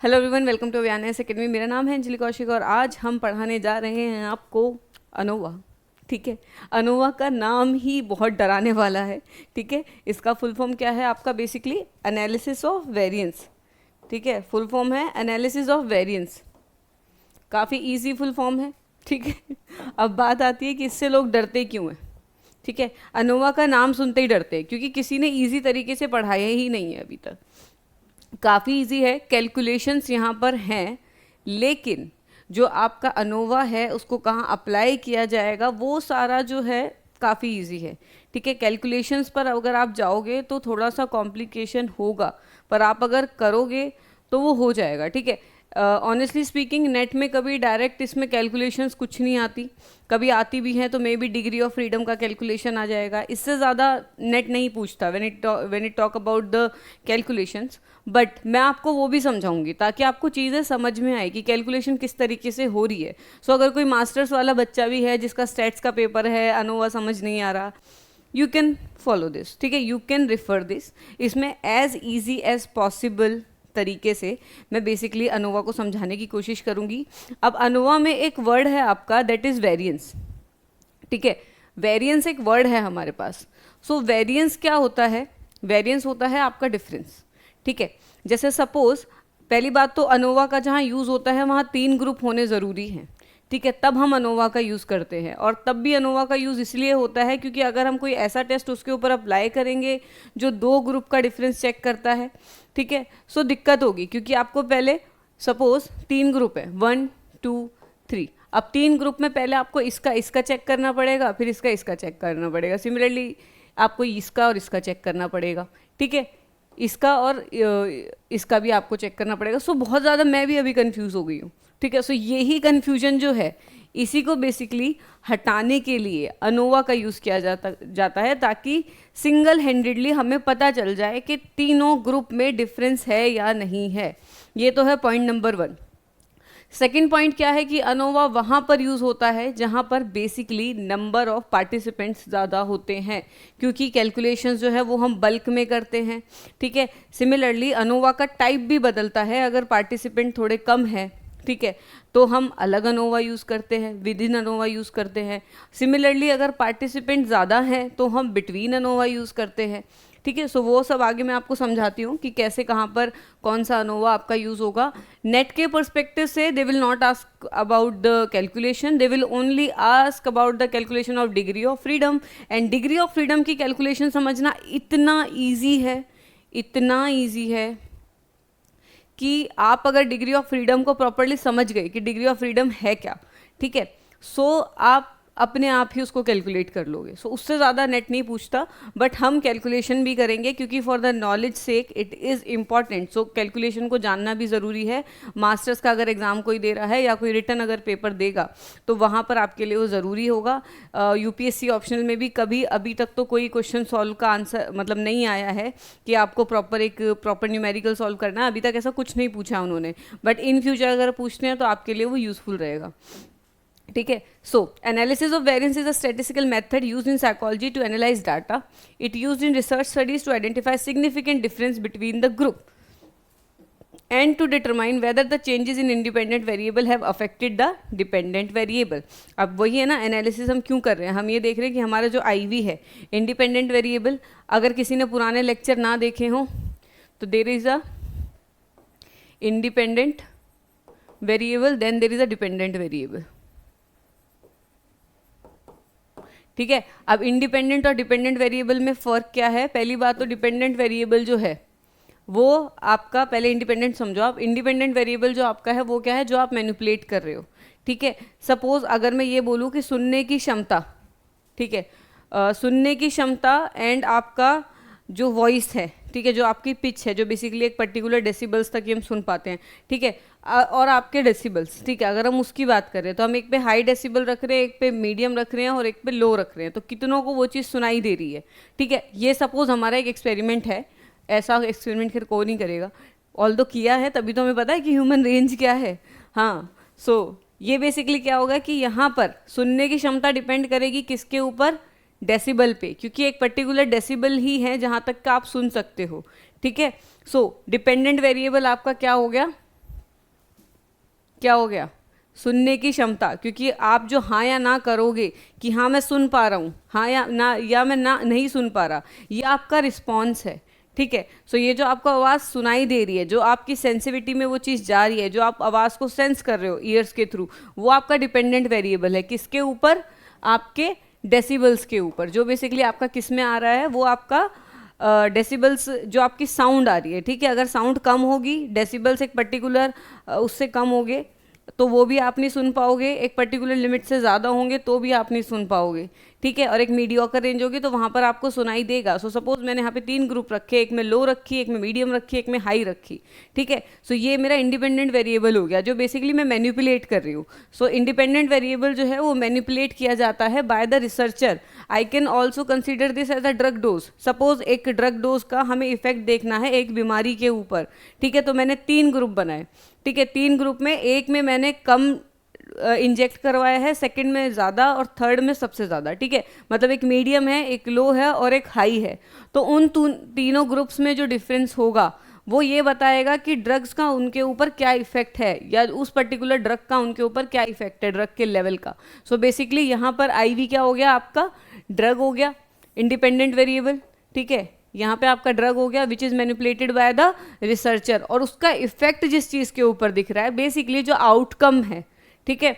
Hello everyone, welcome to awareness academy. मेरा नाम है अंजलि कौशिक और आज हम पढ़ाने जा रहे हैं आपको अनोवा। ठीक है, अनोवा का नाम ही बहुत डराने वाला है। ठीक है, इसका फुल फॉर्म क्या है आपका? Basically analysis of variance. ठीक है, फुल फॉर्म है एनालिसिस ऑफ वेरिएंस। काफ़ी इजी फुल फॉर्म है। ठीक है, अब बात आती है कि इससे लोग डरते क्यों हैं। ठीक है, अनोवा का नाम सुनते ही डरते हैं क्योंकि किसी ने ईजी तरीके से पढ़ाया ही नहीं है अभी तक। काफ़ी इजी है, कैलकुलेशंस यहाँ पर हैं, लेकिन जो आपका अनोवा है उसको कहाँ अप्लाई किया जाएगा वो सारा जो है काफ़ी इजी है। ठीक है, कैलकुलेशंस पर अगर आप जाओगे तो थोड़ा सा कॉम्प्लिकेशन होगा, पर आप अगर करोगे तो वो हो जाएगा। ठीक है, ऑनेस्टली स्पीकिंग नेट में कभी डायरेक्ट इसमें कैलकुलेशंस कुछ नहीं आती, कभी आती भी हैं तो may be degree of freedom का कैलकुलेशन आ जाएगा। इससे ज़्यादा नेट नहीं पूछता when it talk about the calculations. But मैं आपको वो भी समझाऊंगी ताकि आपको चीज़ें समझ में आए कि कैलकुलेशन किस तरीके से हो रही है। सो अगर कोई मास्टर्स वाला बच्चा भी है जिसका स्टैट्स का पेपर है, अनोवा समझ नहीं आ रहा, यू कैन फॉलो दिस। ठीक है, यू कैन रिफर दिस। इसमें एज ईजी एज पॉसिबल तरीके से मैं बेसिकली अनोवा को समझाने की कोशिश करूंगी। अब अनोवा में एक वर्ड है आपका, दैट इज वेरिएंस। ठीक है, वेरिएंस एक वर्ड है हमारे पास। सो वेरिएंस क्या होता है? वेरिएंस होता है आपका डिफरेंस। ठीक है, जैसे सपोज पहली बात तो अनोवा का जहाँ यूज़ होता है वहाँ 3 ग्रुप होने ज़रूरी हैं। ठीक है, तब हम अनोवा का यूज़ करते हैं, और तब भी अनोवा का यूज़ इसलिए होता है क्योंकि अगर हम कोई ऐसा टेस्ट उसके ऊपर अप्लाई करेंगे जो 2 ग्रुप का डिफरेंस चेक करता है, ठीक है, सो दिक्कत होगी। क्योंकि आपको पहले सपोज 3 ग्रुप है, 1 2 3। अब 3 ग्रुप में पहले आपको इसका चेक करना पड़ेगा, फिर इसका चेक करना पड़ेगा। सिमिलरली आपको इसका और इसका चेक करना पड़ेगा। ठीक है, इसका और इसका भी आपको चेक करना पड़ेगा। सो बहुत ज़्यादा मैं भी अभी कंफ्यूज हो गई हूँ। ठीक है, सो यही कन्फ्यूजन जो है इसी को बेसिकली हटाने के लिए अनोवा का यूज़ किया जाता है, ताकि सिंगल हैंडेडली हमें पता चल जाए कि तीनों ग्रुप में डिफरेंस है या नहीं है। ये तो है पॉइंट नंबर 1। सेकेंड पॉइंट क्या है कि अनोवा वहाँ पर यूज़ होता है जहाँ पर बेसिकली नंबर ऑफ पार्टिसिपेंट्स ज़्यादा होते हैं, क्योंकि कैलकुलेशंस जो है वो हम बल्क में करते हैं। ठीक है, सिमिलरली अनोवा का टाइप भी बदलता है। अगर पार्टिसिपेंट थोड़े कम है, ठीक है, तो हम अलग अनोवा यूज़ करते हैं, विद इन अनोवा यूज़ करते हैं। सिमिलरली अगर पार्टिसिपेंट ज़्यादा हैं तो हम बिटवीन अनोवा यूज़ करते हैं। ठीक है, सो वो सब आगे मैं आपको समझाती हूँ कि कैसे कहाँ पर कौन सा अनोवा आपका यूज़ होगा। नेट के पर्सपेक्टिव से they will not ask about the calculation, they will only ask about the calculation of degree of freedom. And degree of freedom की कैलकुलेशन समझना इतना ईजी है, इतना ईजी है कि आप अगर डिग्री ऑफ फ्रीडम को प्रॉपरली समझ गए कि डिग्री ऑफ फ्रीडम है क्या, ठीक है, सो आप अपने आप ही उसको कैलकुलेट कर लोगे। सो उससे ज़्यादा नेट नहीं पूछता, बट हम कैलकुलेशन भी करेंगे क्योंकि for the knowledge sake it is important. So calculation को जानना भी ज़रूरी है। मास्टर्स का अगर एग्ज़ाम कोई दे रहा है या कोई रिटर्न अगर पेपर देगा तो वहाँ पर आपके लिए वो ज़रूरी होगा। यूपीएससी ऑप्शनल में भी कभी अभी तक तो कोई क्वेश्चन सॉल्व का आंसर मतलब नहीं आया है कि आपको प्रॉपर न्यूमेरिकल सॉल्व करना है। अभी तक ऐसा कुछ नहीं पूछा उन्होंने, बट इन फ्यूचर अगर पूछते हैं तो आपके लिए वो यूज़फुल रहेगा। ठीक है, so analysis of variance is a statistical method used in psychology to analyze data. It used in research studies to identify significant difference between the group and to determine whether the changes in independent variable have affected the dependent variable। अब वही है ना, analysis हम क्यों कर रहे हैं? हम ये देख रहे हैं कि हमारा जो IV है इंडिपेंडेंट वेरिएबल, अगर किसी ने पुराने लेक्चर ना देखे हों तो there is a independent variable, then there is a dependent variable. ठीक है, अब इंडिपेंडेंट और डिपेंडेंट वेरिएबल में फ़र्क क्या है? पहली बात तो डिपेंडेंट वेरिएबल जो है वो आपका, पहले इंडिपेंडेंट समझो आप। इंडिपेंडेंट वेरिएबल जो आपका है वो क्या है? जो आप मैनिपुलेट कर रहे हो। ठीक है, सपोज अगर मैं ये बोलूँ कि सुनने की क्षमता, ठीक है, सुनने की क्षमता एंड आपका जो वॉइस है, ठीक है, जो आपकी पिच है, जो बेसिकली एक पर्टिकुलर डेसिबल्स तक ही हम सुन पाते हैं, ठीक है, और आपके डेसिबल्स, ठीक है, अगर हम उसकी बात करें तो हम एक पे हाई डेसिबल रख रहे हैं, एक पे मीडियम रख रहे हैं और एक पे लो रख रहे हैं, तो कितनों को वो चीज़ सुनाई दे रही है। ठीक है, ये सपोज हमारा एक एक्सपेरिमेंट है। ऐसा एक्सपेरिमेंट फिर कोई नहीं करेगा, ऑल्दो किया है तभी तो हमें पता है कि ह्यूमन रेंज क्या है। हाँ, सो ये बेसिकली क्या होगा कि यहाँ पर सुनने की क्षमता डिपेंड करेगी किसके ऊपर? डेसिबल पे, क्योंकि एक पर्टिकुलर डेसिबल ही है जहाँ तक का आप सुन सकते हो। ठीक है, सो डिपेंडेंट वेरिएबल आपका क्या हो गया? क्या हो गया, सुनने की क्षमता, क्योंकि आप जो हाँ या ना करोगे कि हाँ मैं सुन पा रहा हूँ, हाँ या मैं ना नहीं सुन पा रहा, ये आपका रिस्पॉन्स है। ठीक है, सो ये जो आपको आवाज़ सुनाई दे रही है, जो आपकी सेंसिविटी में वो चीज़ जा रही है, जो आप आवाज़ को सेंस कर रहे हो ईयर्स के थ्रू, वो आपका डिपेंडेंट वेरिएबल है। किसके ऊपर, आपके डेसिबल्स के ऊपर। जो बेसिकली आपका किस में आ रहा है, वो आपका डेसिबल्स, जो आपकी साउंड आ रही है। ठीक है, अगर साउंड कम होगी, डेसिबल्स एक पर्टिकुलर उससे कम होगे तो वो भी आप नहीं सुन पाओगे, एक पर्टिकुलर लिमिट से ज़्यादा होंगे तो भी आप नहीं सुन पाओगे। ठीक है, और एक मीडियोकर रेंज होगी तो वहाँ पर आपको सुनाई देगा। सो सपोज मैंने यहाँ पे 3 ग्रुप रखे, एक में लो रखी, एक में मीडियम रखी, एक में हाई रखी। ठीक है, सो ये मेरा इंडिपेंडेंट वेरिएबल हो गया जो बेसिकली मैं मैनिपुलेट कर रही हूँ। सो इंडिपेंडेंट वेरिएबल जो है वो मैनिपुलेट किया जाता है by the researcher. I can also consider this as a drug dose. Suppose एक ड्रग डोज का हमें इफेक्ट देखना है एक बीमारी के ऊपर। ठीक है, तो मैंने 3 ग्रुप बनाए। ठीक है, 3 ग्रुप में एक में मैंने कम इंजेक्ट करवाया है, सेकंड में ज़्यादा और थर्ड में सबसे ज़्यादा। ठीक है, मतलब एक मीडियम है, एक लो है और एक हाई है। तो उन तीनों ग्रुप्स में जो डिफरेंस होगा वो ये बताएगा कि ड्रग्स का उनके ऊपर क्या इफेक्ट है, या उस पर्टिकुलर ड्रग का उनके ऊपर क्या इफेक्ट है, ड्रग के लेवल का। सो बेसिकली यहाँ पर IV क्या हो गया, आपका ड्रग हो गया, इंडिपेंडेंट वेरिएबल। ठीक है, यहाँ पे आपका ड्रग हो गया which is manipulated bye the researcher, और उसका इफेक्ट जिस चीज़ के ऊपर दिख रहा है, बेसिकली जो आउटकम है, ठीक है,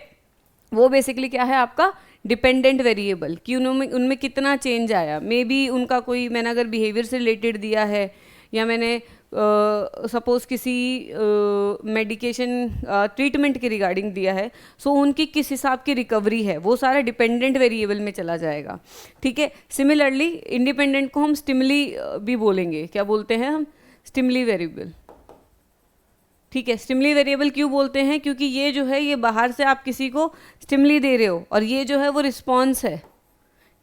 वो बेसिकली क्या है, आपका डिपेंडेंट वेरिएबल, कि उनमें कितना चेंज आया। मे बी उनका कोई, मैंने अगर बिहेवियर से रिलेटेड दिया है, या मैंने सपोज किसी मेडिकेशन ट्रीटमेंट के रिगार्डिंग दिया है, सो उनकी किस हिसाब की रिकवरी है, वो सारा डिपेंडेंट वेरिएबल में चला जाएगा। ठीक है, सिमिलरली इंडिपेंडेंट को हम स्टिमुली भी बोलेंगे। क्या बोलते हैं हम, स्टिमुली वेरिएबल। ठीक है, स्टिमुली वेरिएबल क्यों बोलते हैं, क्योंकि ये जो है, ये बाहर से आप किसी को स्टिमुली दे रहे हो और ये जो है वो रिस्पॉन्स है।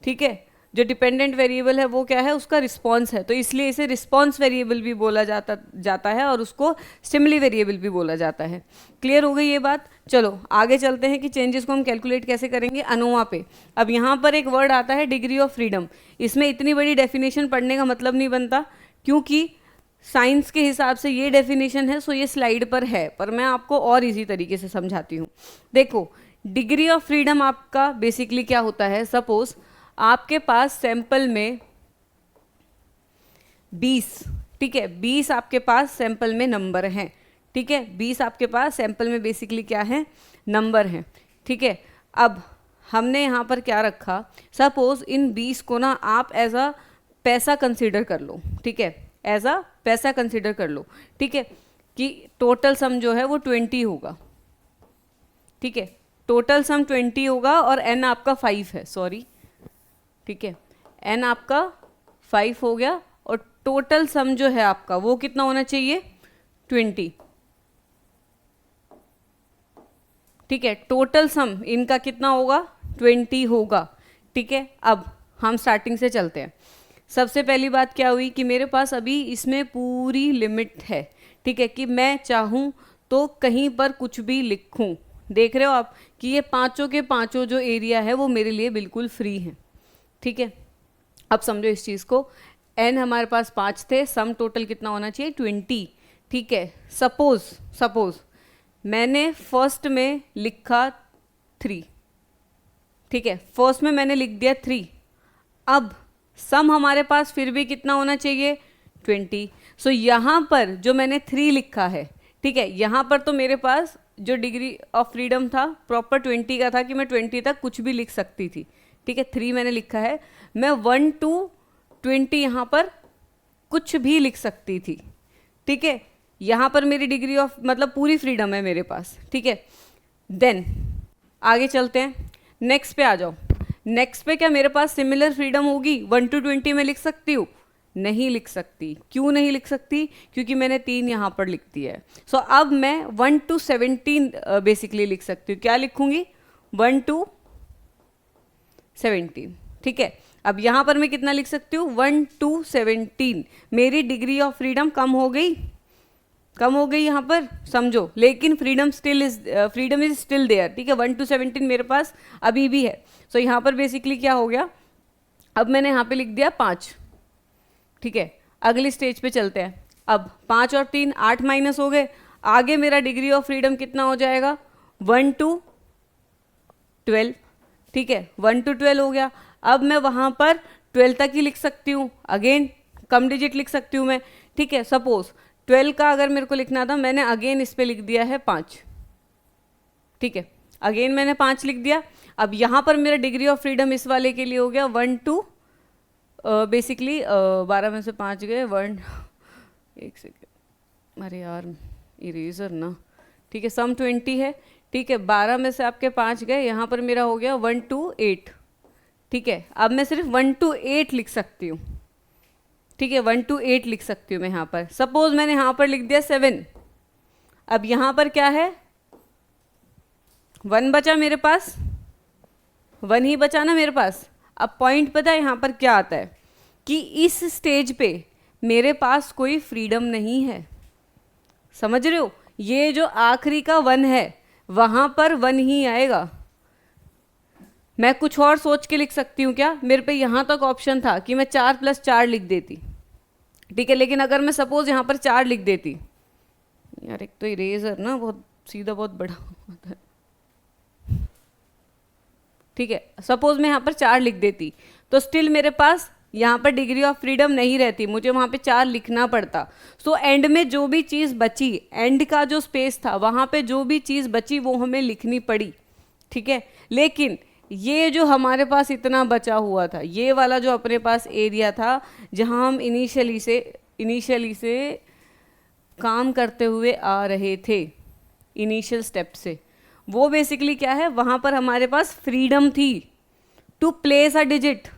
ठीक है, जो डिपेंडेंट वेरिएबल है वो क्या है, उसका रिस्पॉन्स है, तो इसलिए इसे रिस्पॉन्स वेरिएबल भी बोला जाता है और उसको स्टिमुली वेरिएबल भी बोला जाता है। क्लियर हो गई ये बात। चलो आगे चलते हैं कि चेंजेस को हम कैलकुलेट कैसे करेंगे अनोवा पे। अब यहाँ पर एक वर्ड आता है डिग्री ऑफ फ्रीडम। इसमें इतनी बड़ी डेफिनेशन पढ़ने का मतलब नहीं बनता, क्योंकि साइंस के हिसाब से ये डेफिनेशन है, सो ये स्लाइड पर है, पर मैं आपको और इजी तरीके से समझाती हूँ। देखो, डिग्री ऑफ फ्रीडम आपका बेसिकली क्या होता है, सपोज आपके पास सैंपल में 20, ठीक है, 20 आपके पास सैंपल में नंबर हैं। ठीक है, 20 आपके पास सैंपल में बेसिकली क्या है, नंबर हैं। ठीक है, अब हमने यहाँ पर क्या रखा, सपोज इन 20 को ना आप एज अ पैसा कंसीडर कर लो। ठीक है, एज अ पैसा कंसीडर कर लो। ठीक है, कि टोटल सम जो है वो 20 होगा। ठीक है, टोटल सम 20 होगा और n आपका 5 है, सॉरी। ठीक है, n आपका 5 हो गया और टोटल सम जो है आपका वो कितना होना चाहिए, 20। ठीक है, टोटल सम इनका कितना होगा, 20 होगा। ठीक है, अब हम स्टार्टिंग से चलते हैं। सबसे पहली बात क्या हुई कि मेरे पास अभी इसमें पूरी लिमिट है। ठीक है, कि मैं चाहूँ तो कहीं पर कुछ भी लिखूँ। देख रहे हो आप कि ये पांचों के पांचों जो एरिया है वो मेरे लिए बिल्कुल फ्री है। ठीक है, अब समझो इस चीज़ को, n हमारे पास 5 थे, सम टोटल कितना होना चाहिए, 20। ठीक है, सपोज मैंने फर्स्ट में लिखा 3। ठीक है, फर्स्ट में मैंने लिख दिया 3। अब सम हमारे पास फिर भी कितना होना चाहिए, 20। सो यहाँ पर जो मैंने 3 लिखा है, ठीक है, यहाँ पर तो मेरे पास जो डिग्री ऑफ फ्रीडम था प्रॉपर 20 का था कि मैं 20 तक कुछ भी लिख सकती थी। ठीक है, 3 मैंने लिखा है, मैं 1 to 20 यहाँ पर कुछ भी लिख सकती थी। ठीक है, यहाँ पर मेरी डिग्री ऑफ मतलब पूरी फ्रीडम है मेरे पास। ठीक है, देन आगे चलते हैं, नेक्स्ट पे आ जाओ। नेक्स्ट पे क्या मेरे पास सिमिलर फ्रीडम होगी, 1 to 20 में लिख सकती हूँ, नहीं लिख सकती। क्यों नहीं लिख सकती, क्योंकि मैंने 3 यहाँ पर लिख दिया है। सो अब मैं 1 to 17 बेसिकली लिख सकती हूँ। क्या लिखूंगी, 1 to 17। ठीक है, अब यहाँ पर मैं कितना लिख सकती हूँ, 1 to 17। मेरी डिग्री ऑफ फ्रीडम कम हो गई यहाँ पर, समझो, लेकिन फ्रीडम इज स्टिल देयर। ठीक है, 1 to 17 मेरे पास अभी भी है। सो यहाँ पर बेसिकली क्या हो गया, अब मैंने यहाँ पे लिख दिया 5। ठीक है, अगली स्टेज पे चलते हैं। अब 5 और 3 8 माइनस हो गए, आगे मेरा डिग्री ऑफ फ्रीडम कितना हो जाएगा, 1 to 12, ठीक है, 1 to 12 हो गया। अब मैं वहाँ पर 12 तक ही लिख सकती हूँ, अगेन कम डिजिट लिख सकती हूँ मैं, ठीक है। सपोज 12 का अगर मेरे को लिखना था, मैंने अगेन इस पे लिख दिया है 5, ठीक है, अगेन मैंने 5 लिख दिया। अब यहाँ पर मेरा डिग्री ऑफ फ्रीडम इस वाले के लिए हो गया 1 to बेसिकली 12 में से 5 गए 1, एक सेकेंड, अरे यार इरेजर ना, ठीक है, सम 20 है, ठीक है, 12 में से आपके 5 गए, यहाँ पर मेरा हो गया 1 to 8, ठीक है। अब मैं सिर्फ 1 to 8 लिख सकती हूँ, ठीक है, 1 to 8 लिख सकती हूँ मैं यहाँ पर। सपोज मैंने यहाँ पर लिख दिया 7, अब यहाँ पर क्या है, 1 बचा मेरे पास, 1 ही बचा ना मेरे पास। अब पॉइंट पता है यहाँ पर क्या आता है कि इस स्टेज पे मेरे पास कोई फ्रीडम नहीं है, समझ रहे हो, ये जो आखिरी का 1 है वहाँ पर 1 ही आएगा। मैं कुछ और सोच के लिख सकती हूँ क्या, मेरे पे यहाँ तक ऑप्शन था कि मैं 4 + 4 लिख देती, ठीक है, लेकिन अगर मैं सपोज यहाँ पर 4 लिख देती, यार एक तो इरेजर ना बहुत सीधा बहुत बड़ा होता है, ठीक है, सपोज मैं यहाँ पर 4 लिख देती तो स्टिल मेरे पास यहाँ पर डिग्री ऑफ फ्रीडम नहीं रहती, मुझे वहाँ पे 4 लिखना पड़ता। सो एंड में जो भी चीज़ बची, एंड का जो स्पेस था वहाँ पे जो भी चीज़ बची वो हमें लिखनी पड़ी, ठीक है। लेकिन ये जो हमारे पास इतना बचा हुआ था, ये वाला जो अपने पास एरिया था जहाँ हम इनिशियली से काम करते हुए आ रहे थे, इनिशियल स्टेप से, वो बेसिकली क्या है, वहाँ पर हमारे पास फ्रीडम थी to place a digit,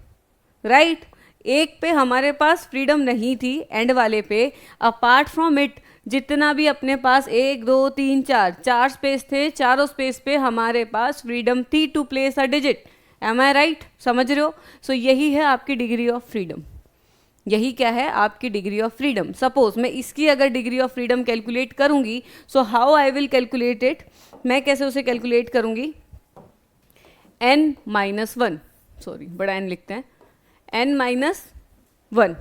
right. एक पे हमारे पास फ्रीडम नहीं थी, एंड वाले पे अपार्ट फ्रॉम इट जितना भी अपने पास 1 2 3 4 स्पेस थे, चारों स्पेस पे हमारे पास फ्रीडम थी to place a digit. Am I right, समझ रहे हो। सो यही है आपकी डिग्री ऑफ फ्रीडम, यही क्या है आपकी डिग्री ऑफ फ्रीडम। सपोज मैं इसकी अगर डिग्री ऑफ फ्रीडम कैलकुलेट करूंगी, so how I will calculate it, मैं कैसे उसे कैलकुलेट करूंगी, n-1, सॉरी बड़ा n लिखते हैं, n-1,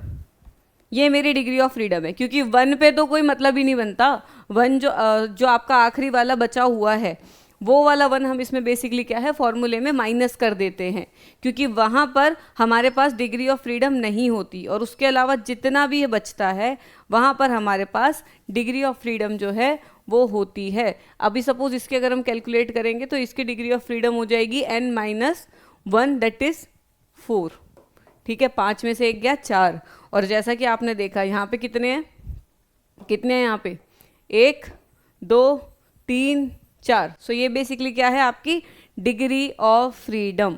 ये मेरी डिग्री ऑफ फ्रीडम है, क्योंकि 1 पे तो कोई मतलब ही नहीं बनता। 1 जो आपका आखिरी वाला बचा हुआ है, वो वाला 1 हम इसमें बेसिकली क्या है फॉर्मूले में माइनस कर देते हैं, क्योंकि वहाँ पर हमारे पास डिग्री ऑफ फ्रीडम नहीं होती, और उसके अलावा जितना भी ये बचता है वहाँ पर हमारे पास डिग्री ऑफ फ्रीडम जो है वो होती है। अभी सपोज इसके अगर हम कैलकुलेट करेंगे तो इसकी डिग्री ऑफ फ्रीडम हो जाएगी n-1, दैट इज 4, ठीक है, 5 में से 1 गया 4, और जैसा कि आपने देखा यहाँ पे कितने हैं यहाँ पे 1 2 3 4, सो ये बेसिकली क्या है आपकी डिग्री ऑफ फ्रीडम,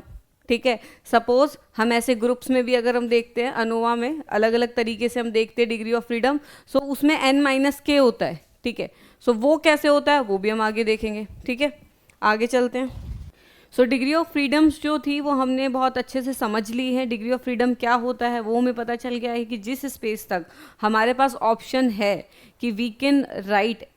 ठीक है। सपोज हम ऐसे ग्रुप्स में भी अगर हम देखते हैं, अनोवा में अलग अलग तरीके से हम देखते हैं डिग्री ऑफ फ्रीडम, सो उसमें n-k होता है, ठीक है। सो वो कैसे होता है वो भी हम आगे देखेंगे, ठीक है, आगे चलते हैं। सो डिग्री ऑफ फ्रीडम्स जो थी वो हमने बहुत अच्छे से समझ ली है। डिग्री ऑफ फ्रीडम क्या होता है वो हमें पता चल गया है कि जिस स्पेस तक हमारे पास ऑप्शन है कि we can write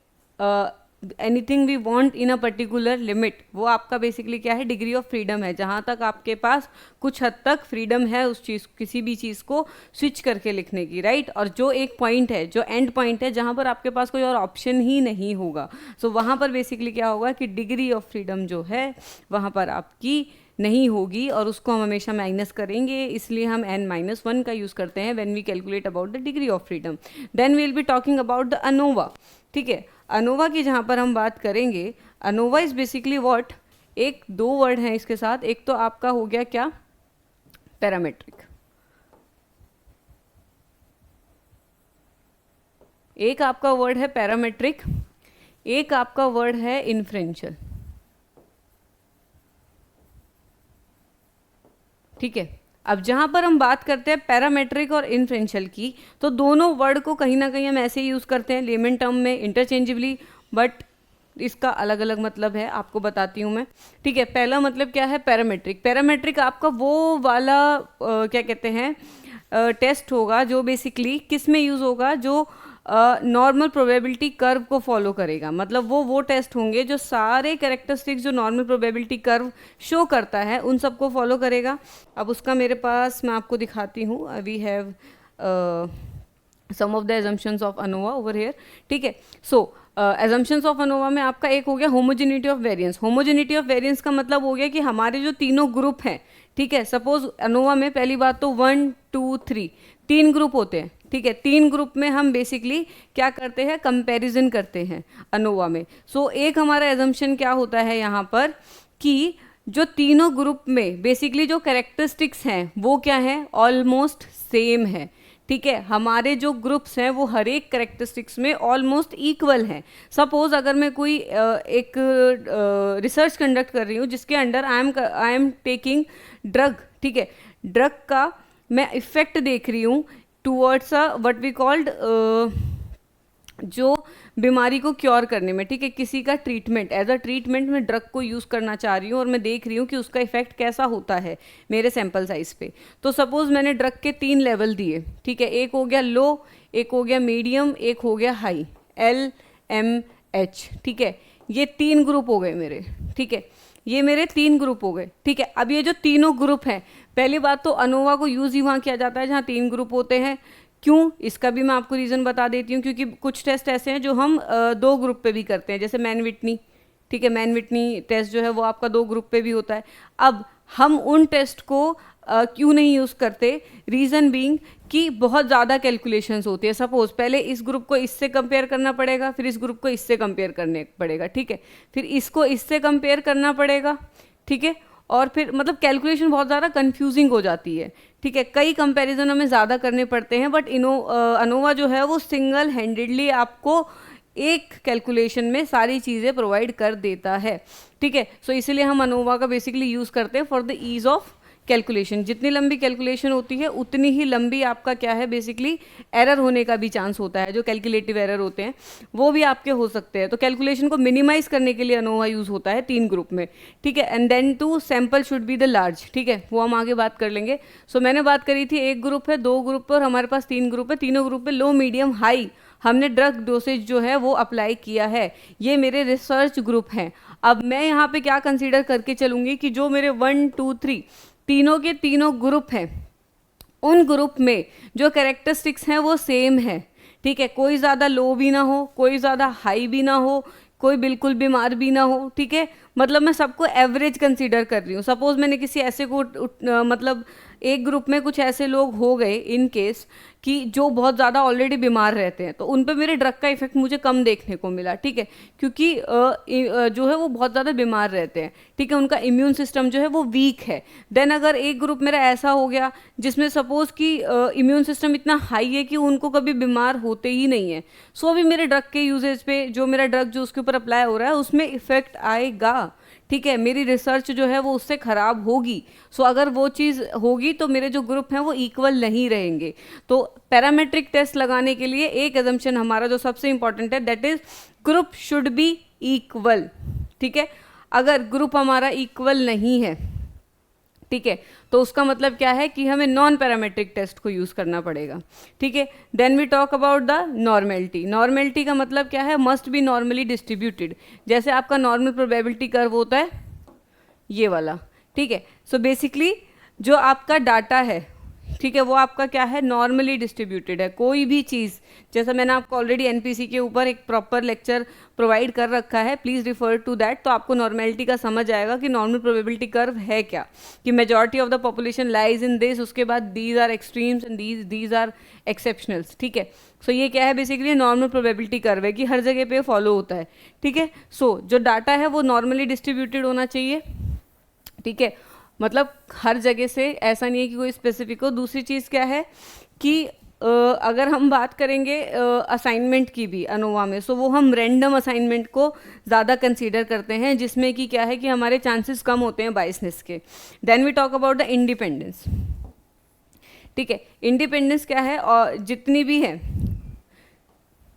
anything we want in a particular limit, वो आपका बेसिकली क्या है डिग्री ऑफ फ्रीडम है। जहाँ तक आपके पास कुछ हद तक फ्रीडम है उस चीज़, किसी भी चीज़ को स्विच करके लिखने की, राइट। और जो एक पॉइंट है, जो एंड पॉइंट है, जहाँ पर आपके पास कोई और ऑप्शन ही नहीं होगा, सो वहाँ पर बेसिकली क्या होगा कि डिग्री ऑफ फ्रीडम जो है वहाँ पर आपकी नहीं होगी, और उसको हम हमेशा माइनस करेंगे, इसलिए हम n-1 का यूज़ करते हैं when we calculate about the degree of freedom. Then we will be talking about the ANOVA, ठीक है। अनोवा की जहाँ पर हम बात करेंगे, अनोवा इज बेसिकली व्हाट, एक 2 वर्ड हैं इसके साथ, एक तो आपका हो गया क्या पैरामेट्रिक, एक आपका वर्ड है पैरामेट्रिक, एक आपका वर्ड है इन्फ्रेंशियल, ठीक है। अब जहाँ पर हम बात करते हैं पैरामेट्रिक और इन्फ्रेंशियल की, तो दोनों वर्ड को कहीं ना कहीं हम ऐसे यूज़ करते हैं लेमन टर्म में इंटरचेंजेबली, बट इसका अलग अलग मतलब है, आपको बताती हूँ मैं, ठीक है। पहला मतलब क्या है पैरामेट्रिक, पैरामेट्रिक आपका वो वाला क्या कहते हैं टेस्ट होगा जो बेसिकली किस में यूज़ होगा, जो नॉर्मल प्रोबेबिलिटी कर्व को फॉलो करेगा। मतलब वो टेस्ट होंगे जो सारे कैरेक्टरिस्टिक्स जो नॉर्मल प्रोबेबिलिटी कर्व शो करता है उन सबको फॉलो करेगा। अब उसका मेरे पास मैं आपको दिखाती हूँ, we have some of the assumptions of ANOVA over here, ठीक है। सो एजम्पशंस ऑफ अनोवा में आपका एक हो गया homogeneity of variance. Homogeneity of variance का मतलब हो गया कि हमारे जो तीनों ग्रुप हैं, ठीक है, सपोज अनोवा में पहली बात तो 1 2 3 तीन ग्रुप होते हैं, ठीक है, तीन ग्रुप में हम बेसिकली क्या करते हैं, कंपैरिजन करते हैं अनोवा में। सो एक हमारा एजम्पशन क्या होता है यहाँ पर कि जो तीनों ग्रुप में बेसिकली जो कैरेक्टरिस्टिक्स हैं वो क्या है, ऑलमोस्ट सेम है, ठीक है, हमारे जो ग्रुप्स हैं वो हर एक करेक्टरिस्टिक्स में ऑलमोस्ट इक्वल हैं। सपोज अगर मैं कोई एक रिसर्च कंडक्ट कर रही हूँ जिसके under I am taking drug, ठीक है, ड्रग का मैं इफेक्ट देख रही हूँ टूवर्ड्स व्हाट वी कॉल्ड जो बीमारी को क्योर करने में, ठीक है, किसी का ट्रीटमेंट, एज अ ट्रीटमेंट मैं ड्रग को यूज़ करना चाह रही हूँ और मैं देख रही हूँ कि उसका इफेक्ट कैसा होता है मेरे सैंपल साइज पे। तो सपोज मैंने ड्रग के 3 लेवल दिए, ठीक है, एक हो गया लो, एक हो गया मीडियम, एक हो गया हाई, LMH, ठीक है, ये 3 ग्रुप हो गए मेरे, ठीक है, ये मेरे 3 ग्रुप हो गए, ठीक है। अब ये जो तीनों ग्रुप हैं, पहली बात तो अनोवा को यूज़ ही वहाँ किया जाता है जहाँ 3 ग्रुप होते हैं। क्यों, इसका भी मैं आपको रीज़न बता देती हूँ, क्योंकि कुछ टेस्ट ऐसे हैं जो हम 2 ग्रुप पे भी करते हैं, जैसे मैन विटनी, ठीक है, मैन विटनी टेस्ट जो है वो आपका 2 ग्रुप पे भी होता है। अब हम उन टेस्ट को क्यों नहीं यूज़ करते, रीज़न बीइंग कि बहुत ज़्यादा कैलकुलेशंस होती है। सपोज पहले इस ग्रुप को इससे कंपेयर करना पड़ेगा, फिर इस ग्रुप को इससे कंपेयर करने पड़ेगा, ठीक है, फिर इसको इससे कंपेयर करना पड़ेगा, ठीक है, और फिर मतलब कैलकुलेशन बहुत ज़्यादा कंफ्यूजिंग हो जाती है, ठीक है, कई कंपैरिजन हमें ज़्यादा करने पड़ते हैं। बट अनोवा जो है वो सिंगल हैंडेडली आपको एक कैलकुलेशन में सारी चीज़ें प्रोवाइड कर देता है, ठीक है। सो इसीलिए हम अनोवा का बेसिकली यूज़ करते हैं for the ease of calculation. जितनी लंबी कैलकुलेशन होती है उतनी ही लंबी आपका क्या है, बेसिकली एरर होने का भी चांस होता है, जो कैलकुलेटिव एरर होते हैं वो भी आपके हो सकते हैं। तो कैलकुलेशन को मिनिमाइज करने के लिए अनोवा यूज़ होता है 3 ग्रुप में, ठीक है। And then two sample should be the large, ठीक है, वो हम आगे बात कर लेंगे। सो मैंने बात करी थी एक ग्रुप है, 2 ग्रुप और हमारे पास 3 ग्रुप है, तीनों ग्रुप पे लो मीडियम हाई हमने ड्रग डोसेज जो है वो अप्लाई किया है, ये मेरे रिसर्च ग्रुप हैं। अब मैं यहाँ पे क्या कंसीडर करके चलूँगी कि जो मेरे 1 2 3 तीनों के तीनों ग्रुप हैं, उन ग्रुप में जो कैरेक्टरिस्टिक्स हैं वो सेम है, ठीक है, कोई ज़्यादा लो भी ना हो, कोई ज़्यादा हाई भी ना हो, कोई बिल्कुल बीमार भी ना हो, ठीक है, मतलब मैं सबको एवरेज कंसीडर कर रही हूँ। सपोज मैंने किसी ऐसे को मतलब एक ग्रुप में कुछ ऐसे लोग हो गए इन केस कि जो बहुत ज़्यादा ऑलरेडी बीमार रहते हैं, तो उन पे मेरे ड्रग का इफेक्ट मुझे कम देखने को मिला, ठीक है, क्योंकि जो है वो बहुत ज़्यादा बीमार रहते हैं, ठीक है, उनका इम्यून सिस्टम जो है वो वीक है। देन अगर एक ग्रुप मेरा ऐसा हो गया जिसमें सपोज कि इम्यून सिस्टम इतना हाई है कि उनको कभी बीमार होते ही नहीं है, सो अभी मेरे ड्रग के यूजेज पे जो मेरा ड्रग जो उसके ऊपर अप्लाई हो रहा है उसमें इफेक्ट आएगा, ठीक है, मेरी रिसर्च जो है वो उससे ख़राब होगी। सो अगर वो चीज़ होगी तो मेरे जो ग्रुप हैं वो इक्वल नहीं रहेंगे। तो पैरामेट्रिक टेस्ट लगाने के लिए एक एजम्पशन हमारा जो सबसे इंपॉर्टेंट है, that is group should be equal, ठीक है। अगर ग्रुप हमारा इक्वल नहीं है, ठीक है, तो उसका मतलब क्या है कि हमें नॉन पैरामेट्रिक टेस्ट को यूज़ करना पड़ेगा, ठीक है। Then we talk about the normality. Normality का मतलब क्या है, मस्ट बी नॉर्मली डिस्ट्रीब्यूटेड। जैसे आपका नॉर्मल प्रोबेबिलिटी कर्व होता है ये वाला, ठीक है। सो बेसिकली जो आपका डाटा है, ठीक है, वो आपका क्या है, नॉर्मली डिस्ट्रीब्यूटेड है। कोई भी चीज़, जैसा मैंने आपको ऑलरेडी एनपीसी के ऊपर एक प्रॉपर लेक्चर प्रोवाइड कर रखा है, प्लीज़ रिफर टू दैट, तो आपको नॉर्मेलिटी का समझ आएगा कि नॉर्मल प्रोबेबिलिटी कर्व है क्या, कि majority of the population lies in this, उसके बाद these are extremes and these are exceptionals, ठीक है। सो ये क्या है, बेसिकली नॉर्मल प्रोबेबिलिटी कर्व है कि हर जगह पे फॉलो होता है, ठीक है। सो जो डाटा है वो नॉर्मली डिस्ट्रीब्यूटेड होना चाहिए, ठीक है, मतलब हर जगह से, ऐसा नहीं है कि कोई स्पेसिफिक हो। दूसरी चीज़ क्या है कि अगर हम बात करेंगे असाइनमेंट की भी अनोवा में, सो वो हम रैंडम असाइनमेंट को ज़्यादा कंसीडर करते हैं, जिसमें कि क्या है कि हमारे चांसेस कम होते हैं बायसनेस के। Then we talk about the independence, ठीक है। इंडिपेंडेंस क्या है, और जितनी भी है,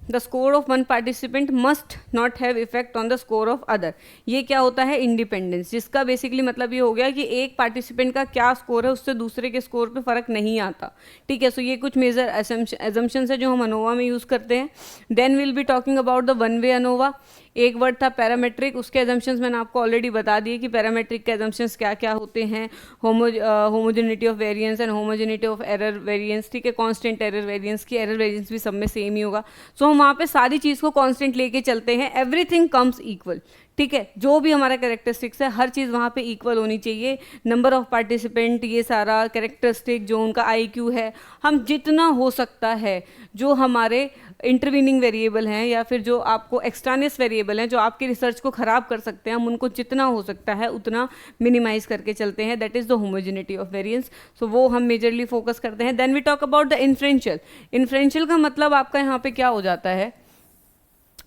the score of one participant must not have effect on the score of other. ये क्या होता है, इंडिपेंडेंस, जिसका बेसिकली मतलब ये हो गया कि एक पार्टिसिपेंट का क्या स्कोर है उससे दूसरे के स्कोर पे फर्क नहीं आता, ठीक है। सो ये कुछ मेजर एजम्पशंस है जो हम अनोवा में यूज़ करते हैं। Then will be talking about the one way ANOVA. एक वर्ड था पैरामेट्रिक, उसके एजम्पशंस मैंने आपको ऑलरेडी बता दिए कि पैरामेट्रिक के एजम्पशंस क्या क्या होते हैं, homogeneity of variance and homogeneity of error variance, ठीक है, कांस्टेंट एरर वेरिएंस की एरर वेरिएंस भी सब में सेम ही होगा। सो हम वहाँ पे सारी चीज़ को कांस्टेंट लेके चलते हैं, एवरीथिंग कम्स इक्वल, ठीक है, जो भी हमारा कैरेक्टरिस्टिक्स है हर चीज़ वहाँ पे इक्वल होनी चाहिए, नंबर ऑफ पार्टिसिपेंट, ये सारा कैरेक्टरिस्टिक, जो उनका आईक्यू है, हम जितना हो सकता है जो हमारे इंटरवीनिंग वेरिएबल हैं या फिर जो आपको एक्सट्रानियस वेरिएबल हैं जो आपकी रिसर्च को ख़राब कर सकते हैं, हम उनको जितना हो सकता है उतना मिनिमाइज करके चलते हैं, that is the homogeneity of variance. So वो हम मेजरली फोकस करते हैं। Then we talk about the inferential. Inferential का मतलब आपका यहाँ पे क्या हो जाता है,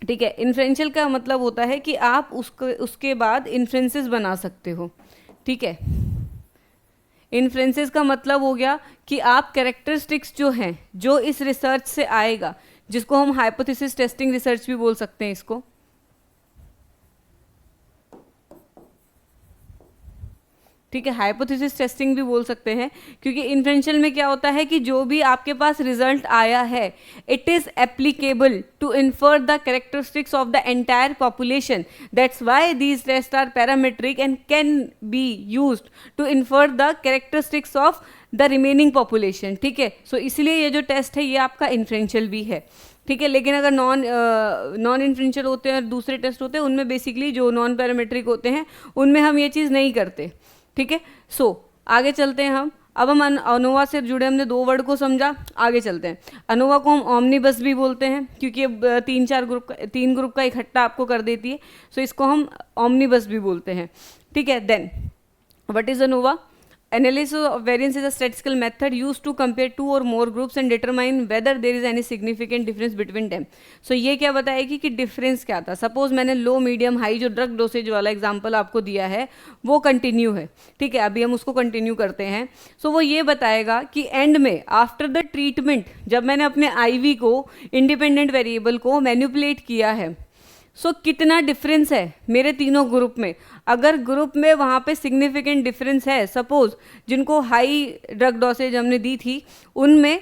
ठीक है, इन्फ्रेंशियल का मतलब होता है कि आप उसके बाद इन्फ्रेंसेस बना सकते हो, ठीक है। इन्फ्रेंसेस का मतलब हो गया कि आप कैरेक्टरिस्टिक्स जो हैं जो इस रिसर्च से आएगा, जिसको हम हाइपोथेसिस टेस्टिंग रिसर्च भी बोल सकते हैं इसको, ठीक है, हाइपोथेसिस टेस्टिंग भी बोल सकते हैं, क्योंकि इन्फ्रेंशियल में क्या होता है कि जो भी आपके पास रिजल्ट आया है it is applicable to infer the characteristics of the entire population, that's why these test are parametric and can be used to infer the characteristics of the remaining population, ठीक है। सो इसलिए ये जो टेस्ट है ये आपका इन्फ्रेंशियल भी है, ठीक है। लेकिन अगर नॉन इन्फ्रेंशियल होते हैं और दूसरे टेस्ट होते हैं उनमें बेसिकली जो नॉन पैरामेट्रिक होते हैं उनमें हम ये चीज़ नहीं करते, ठीक है। सो आगे चलते हैं हम। अब हम अनोवा से जुड़े हमने दो वर्ड को समझा, आगे चलते हैं। अनोवा को हम ओमनीबस भी बोलते हैं क्योंकि अब तीन ग्रुप का इकट्ठा आपको कर देती है, सो इसको हम ओमनीबस भी बोलते हैं, ठीक है। Then what is ANOVA? Analysis of variance is a statistical method used to compare two or more groups and determine whether there is any significant difference between them. So ये क्या बताएगी कि डिफरेंस क्या था। सपोज मैंने लो medium high जो drug dosage वाला example आपको दिया है वो कंटिन्यू है, ठीक है, अभी हम उसको कंटिन्यू करते हैं। सो वो ये बताएगा कि एंड में आफ्टर द ट्रीटमेंट जब मैंने अपने आईवी को इंडिपेंडेंट वेरिएबल को मैनिपुलेट किया है, सो कितना डिफरेंस है मेरे तीनों ग्रुप में। अगर ग्रुप में वहाँ पे सिग्निफिकेंट डिफरेंस है, सपोज जिनको हाई ड्रग डोसेज हमने दी थी उनमें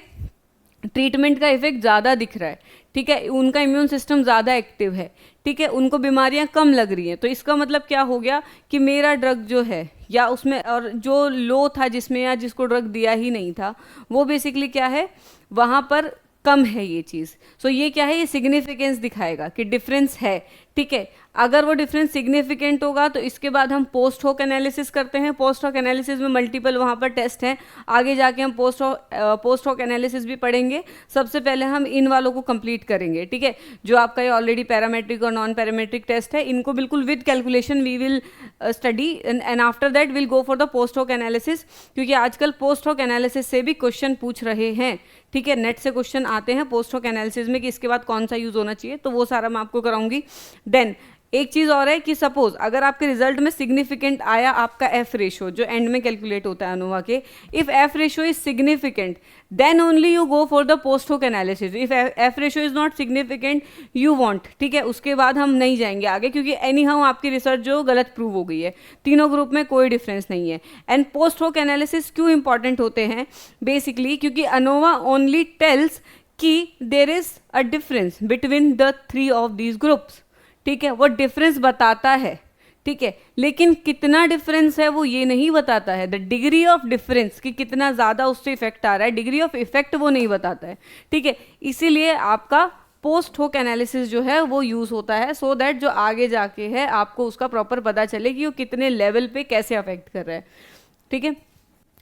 ट्रीटमेंट का इफेक्ट ज़्यादा दिख रहा है, ठीक है, उनका इम्यून सिस्टम ज़्यादा एक्टिव है, ठीक है, उनको बीमारियां कम लग रही हैं, तो इसका मतलब क्या हो गया कि मेरा ड्रग जो है या उसमें, और जो लो था जिसमें या जिसको ड्रग दिया ही नहीं था वो बेसिकली क्या है वहाँ पर कम है ये चीज़। सो ये क्या है, ये सिग्निफिकेंस दिखाएगा कि डिफरेंस है, ठीक है। अगर वो डिफरेंस सिग्निफिकेंट होगा तो इसके बाद हम पोस्ट हॉक एनालिसिस करते हैं। पोस्ट हॉक एनालिसिस में मल्टीपल वहाँ पर टेस्ट हैं, आगे जाके हम पोस्ट हॉक एनालिसिस भी पढ़ेंगे। सबसे पहले हम इन वालों को कंप्लीट करेंगे, ठीक है, जो आपका ये ऑलरेडी पैरामेट्रिक और नॉन पैरामेट्रिक टेस्ट है, इनको बिल्कुल with calculation we will study and after that will go for the post hoc analysis, क्योंकि आजकल पोस्ट हॉक एनालिसिस से भी क्वेश्चन पूछ रहे हैं, ठीक है, नेट से क्वेश्चन आते हैं पोस्ट हॉक एनालिसिस में कि इसके बाद कौन सा यूज़ होना चाहिए, तो वो सारा मैं आपको कराऊंगी। देन एक चीज़ और है कि सपोज अगर आपके रिजल्ट में सिग्निफिकेंट आया आपका एफ रेशो जो एंड में कैलकुलेट होता है अनोवा के, if F ratio is significant then only you go for the post hoc analysis. If F ratio is not significant you want, ठीक है, उसके बाद हम नहीं जाएंगे आगे, क्योंकि एनी हाउ आपकी रिसर्च जो गलत प्रूव हो गई है, तीनों ग्रुप में कोई डिफरेंस नहीं है। एंड पोस्ट हॉक एनालिसिस क्यों इंपॉर्टेंट होते हैं बेसिकली, क्योंकि अनोवा ओनली टेल्स कि there is a difference between the three of these groups, ठीक है, वो डिफरेंस बताता है, ठीक है, लेकिन कितना डिफरेंस है वो ये नहीं बताता है। द डिग्री ऑफ डिफरेंस कि कितना ज़्यादा उससे इफेक्ट आ रहा है, डिग्री ऑफ इफेक्ट वो नहीं बताता है, ठीक है। इसीलिए आपका पोस्ट हॉक एनालिसिस जो है वो यूज़ होता है, सो दैट जो आगे जाके है आपको उसका प्रॉपर पता चले कि वो कितने लेवल पे कैसे अफेक्ट कर रहा है, ठीक है।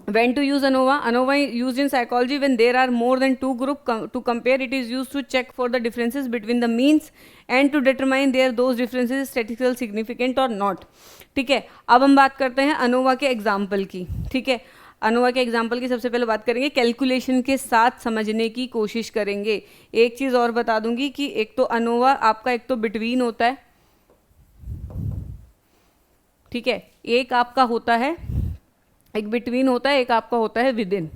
When to use ANOVA? ANOVA is used in psychology when there are more than two groups to compare. It is used to check for the differences between the means and to determine there those differences statistical significant or not. ठीक है, अब हम बात करते हैं ANOVA के example की, ठीक है। अनोवा के एग्जाम्पल की सबसे पहले बात करेंगे, कैलकुलेशन के साथ समझने की कोशिश करेंगे। एक चीज़ और बता दूंगी कि एक तो अनोवा आपका एक तो बिटवीन होता है, ठीक है, एक आपका होता है, एक बिटवीन होता है, एक आपका होता है विद इन,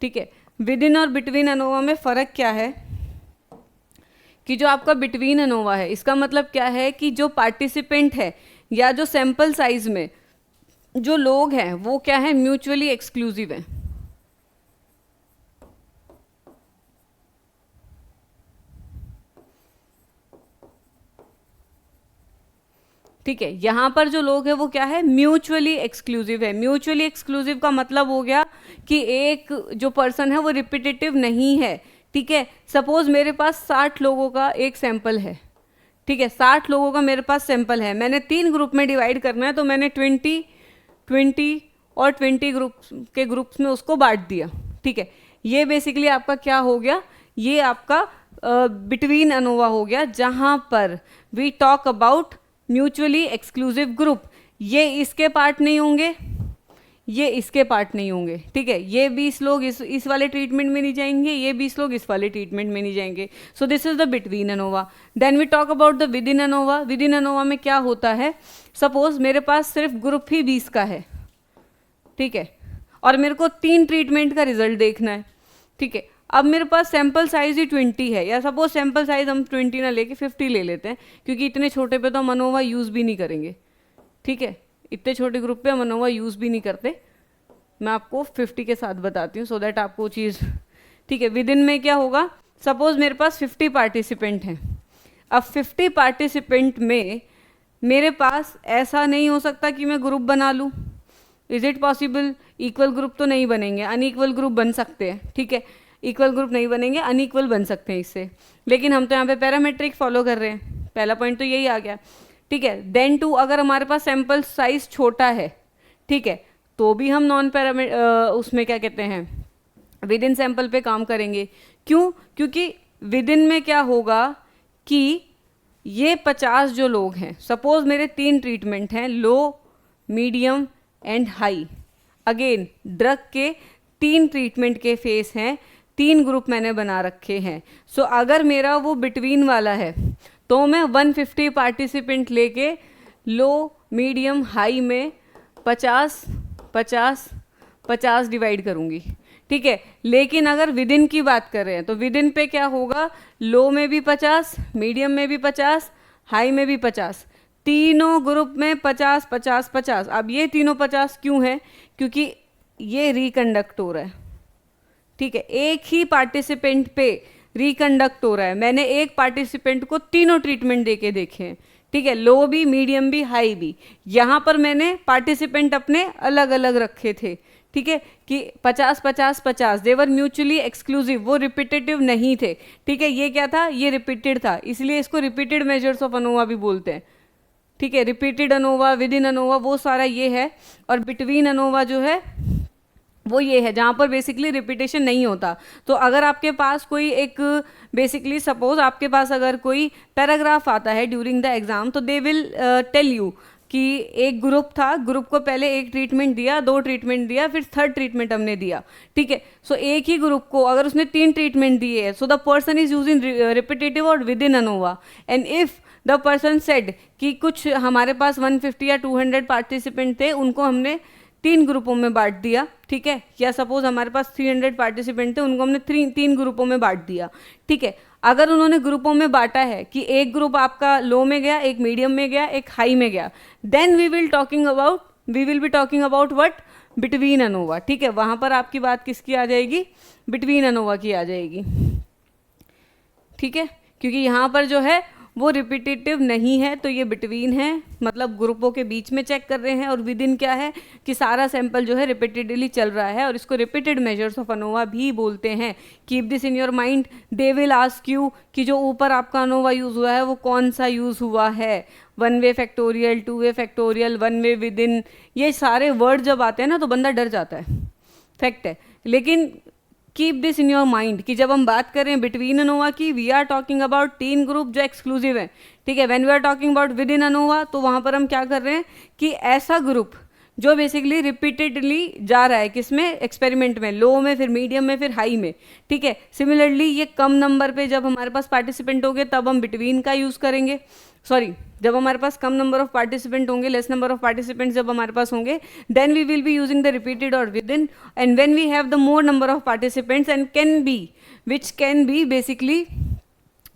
ठीक है। विद इन और बिटवीन अनोवा में फ़र्क क्या है कि जो आपका बिटवीन अनोवा है इसका मतलब क्या है कि जो पार्टिसिपेंट है या जो सैंपल साइज में जो लोग हैं वो क्या है, म्यूचुअली एक्सक्लूसिव है, ठीक है। यहाँ पर जो लोग हैं वो क्या है, म्यूचुअली एक्सक्लूसिव है। म्यूचुअली एक्सक्लूसिव का मतलब हो गया कि एक जो पर्सन है वो रिपीटेटिव नहीं है। ठीक है, सपोज मेरे पास 60 लोगों का एक सैंपल है। ठीक है, 60 लोगों का मेरे पास सैंपल है, मैंने 3 ग्रुप में डिवाइड करना है, तो मैंने 20 और 20 ग्रुप्स में उसको बांट दिया। ठीक है, ये बेसिकली आपका क्या हो गया, ये आपका बिटवीन अनोवा हो गया, जहां पर we talk about mutually exclusive group. ये इसके पार्ट नहीं होंगे, ये इसके पार्ट नहीं होंगे। ठीक है, ये 20 लोग इस वाले ट्रीटमेंट में नहीं जाएंगे, ये 20 लोग इस वाले ट्रीटमेंट में नहीं जाएंगे। So this is the between ANOVA. Then we talk about the within ANOVA. Within ANOVA में क्या होता है, सपोज मेरे पास सिर्फ ग्रुप ही 20 का है। ठीक है, और मेरे को 3 ट्रीटमेंट का रिजल्ट देखना है। ठीक है, अब मेरे पास सैंपल साइज ही 20 है, या सपोज सैंपल साइज हम 20 ना लेके 50 ले लेते हैं, क्योंकि इतने छोटे पे तो हम अनोवा यूज़ भी नहीं करेंगे। ठीक है, इतने छोटे ग्रुप पे हम अनोवा यूज़ भी नहीं करते। मैं आपको 50 के साथ बताती हूँ, सो दैट आपको चीज़। ठीक है, विद इन में क्या होगा, सपोज मेरे पास 50 पार्टिसिपेंट हैं। अब 50 पार्टिसिपेंट में मेरे पास ऐसा नहीं हो सकता कि मैं ग्रुप बना लूँ। Is it possible? Equal group तो नहीं बनेंगे, अनइक्वल ग्रुप बन सकते हैं। ठीक है, इक्वल ग्रुप नहीं बनेंगे, अनइक्वल बन सकते हैं इससे, लेकिन हम तो यहाँ पे पैरामेट्रिक फॉलो कर रहे हैं। पहला पॉइंट तो यही आ गया। ठीक है, देन 2, अगर हमारे पास सैंपल साइज छोटा है, ठीक है, तो भी हम नॉन पैरामेट उसमें क्या कहते हैं, विद इन सैंपल पे काम करेंगे। क्यों? क्योंकि विद इन में क्या होगा कि ये 50 जो लोग हैं, सपोज मेरे 3 ट्रीटमेंट हैं, low, medium and high. Again drug के 3 ट्रीटमेंट के फेस हैं, 3 ग्रुप मैंने बना रखे हैं। सो अगर मेरा वो बिटवीन वाला है तो मैं 150 पार्टिसिपेंट लेके लो, मीडियम, हाई में 50 50 50 डिवाइड करूँगी। ठीक है, लेकिन अगर विद इन की बात कर रहे हैं तो विद इन पे क्या होगा, लो में भी 50, मीडियम में भी 50, हाई में भी 50, तीनों ग्रुप में 50 50 50। अब ये तीनों 50 क्यों है? क्योंकि ये रिकंडक्ट हो रहा है। ठीक है, एक ही पार्टिसिपेंट पे रिकंडक्ट हो रहा है। मैंने एक पार्टिसिपेंट को तीनों ट्रीटमेंट देके देखे हैं। ठीक है, लो भी, मीडियम भी, हाई भी। यहाँ पर मैंने पार्टिसिपेंट अपने अलग अलग रखे थे। ठीक है, कि 50 50 50, देवर म्यूचुअली एक्सक्लूसिव, वो रिपीटेटिव नहीं थे। ठीक है, ये क्या था, ये रिपीटेड था, इसलिए इसको रिपीटेड मेजर्स ऑफ अनोवा भी बोलते हैं। ठीक है, repeated ANOVA, within ANOVA, वो सारा ये है। और बिटवीन अनोवा जो है वो ये है जहाँ पर बेसिकली रिपीटेशन नहीं होता। तो अगर आपके पास कोई एक बेसिकली सपोज आपके पास अगर कोई पैराग्राफ आता है ड्यूरिंग द एग्जाम, तो दे विल टेल यू कि एक ग्रुप था, ग्रुप को पहले एक ट्रीटमेंट दिया, 2 ट्रीटमेंट दिया, फिर 3rd ट्रीटमेंट हमने दिया। ठीक है, सो एक ही ग्रुप को अगर उसने 3 ट्रीटमेंट दिए है, so the person is using repetitive और within ANOVA. And if the person said कि कुछ हमारे पास 150 या 200 पार्टिसिपेंट थे, उनको हमने 3 ग्रुपों में बांट दिया। ठीक है, या सपोज हमारे पास 300 पार्टिसिपेंट थे, उनको हमने 3 ग्रुपों में बांट दिया। ठीक है, अगर उन्होंने ग्रुपों में बांटा है कि एक ग्रुप आपका लो में गया, एक मीडियम में गया, एक हाई में गया, then we will be talking about what, between ANOVA. ठीक है, वहां पर आपकी बात किसकी आ जाएगी, बिटवीन अनोवा की आ जाएगी। ठीक है, क्योंकि यहाँ पर जो है वो रिपीटेटिव नहीं है, तो ये बिटवीन है, मतलब ग्रुपों के बीच में चेक कर रहे हैं। और विद इन क्या है कि सारा सैंपल जो है रिपीटेडली चल रहा है, और इसको रिपीटेड मेजर्स ऑफ अनोवा भी बोलते हैं। Keep this in your mind. They will ask you कि जो ऊपर आपका अनोवा यूज हुआ है वो कौन सा यूज हुआ है, 1 way factorial, 2 way factorial, 1 way within, ये सारे वर्ड जब आते हैं ना तो बंदा डर जाता है, फैक्ट है। लेकिन keep this in your mind कि जब हम बात करें बिटवीन अनोवा की, we are talking about 3 group जो एक्सक्लूसिव है। ठीक है, when we are talking about within ANOVA, तो वहां पर हम क्या कर रहे हैं कि ऐसा ग्रुप जो बेसिकली रिपीटेडली जा रहा है, किसमें, एक्सपेरिमेंट में, लो में, फिर मीडियम में, फिर हाई में। ठीक है, सिमिलरली ये कम नंबर पे जब हमारे पास पार्टिसिपेंट होंगे तब हम बिटवीन का यूज़ करेंगे। सॉरी, जब हमारे पास कम नंबर ऑफ पार्टिसिपेंट होंगे, लेस नंबर ऑफ पार्टिसिपेंट्स जब हमारे पास होंगे, then we will be using the repeated और within. And when we have the more number of participants and can be, which can be basically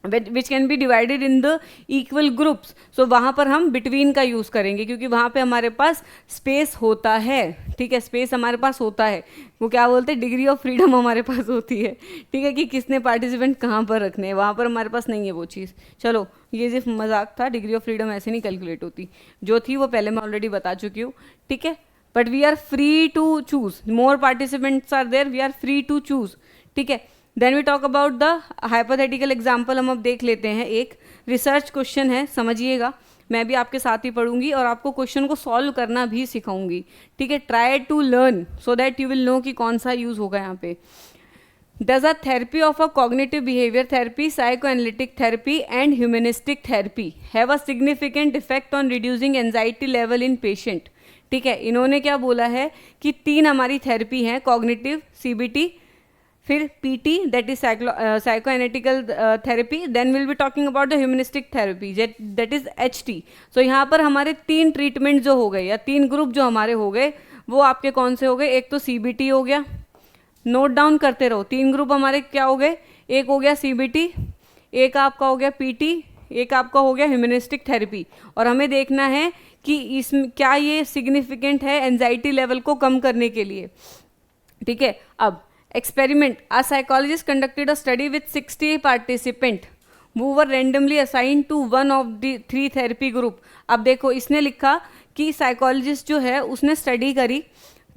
which can be divided in the equal groups. So वहाँ पर हम between का use करेंगे क्योंकि वहाँ पे हमारे पास स्पेस होता है, ठीक है, स्पेस हमारे पास होता है। वो क्या बोलते हैं, डिग्री ऑफ फ्रीडम हमारे पास होती है, ठीक है, कि किसने पार्टिसिपेंट कहाँ पर रखने हैं, वहाँ पर हमारे पास नहीं है वो चीज़। चलो ये सिर्फ मजाक था, डिग्री ऑफ फ्रीडम ऐसे नहीं कैलकुलेट होती, जो थी वो पहले मैं ऑलरेडी बता चुकी हूँ, ठीक है। But we are free to choose, more participants are there, we are free to choose, ठीक है। Then we talk about the hypothetical example. हम अब देख लेते हैं, एक रिसर्च क्वेश्चन है, समझिएगा, मैं भी आपके साथ ही पढ़ूंगी और आपको क्वेश्चन को सॉल्व करना भी सिखाऊंगी, ठीक है। Try to learn so that you will know कि कौन सा यूज होगा यहाँ पे। Does a therapy of a cognitive behavior therapy, psychoanalytic therapy and humanistic therapy have a significant effect on reducing anxiety level in patient? ठीक है, इन्होंने क्या बोला है कि 3 हमारी थेरेपी हैं, कॉग्निटिव, सीबीटी, फिर PT that is psychoanalytical therapy, then will be talking about the humanistic therapy that is HT. So यहाँ पर हमारे 3 ट्रीटमेंट जो हो गए या 3 ग्रुप जो हमारे हो गए वो आपके कौन से हो गए, एक तो सीबीटी हो गया, नोट डाउन करते रहो, 3 ग्रुप हमारे क्या हो गए, एक हो गया सीबीटी, एक आपका हो गया पीटी, एक आपका हो गया ह्यूमनिस्टिक थेरेपी। और हमें देखना है कि इसमें क्या ये सिग्निफिकेंट है एंजाइटी लेवल को कम करने के लिए, ठीक है। अब experiment, a psychologist conducted a study with 60 participant वो were randomly assign to one of the 3 therapy group. अब देखो इसने लिखा कि साइकोलॉजिस्ट जो है उसने स्टडी करी,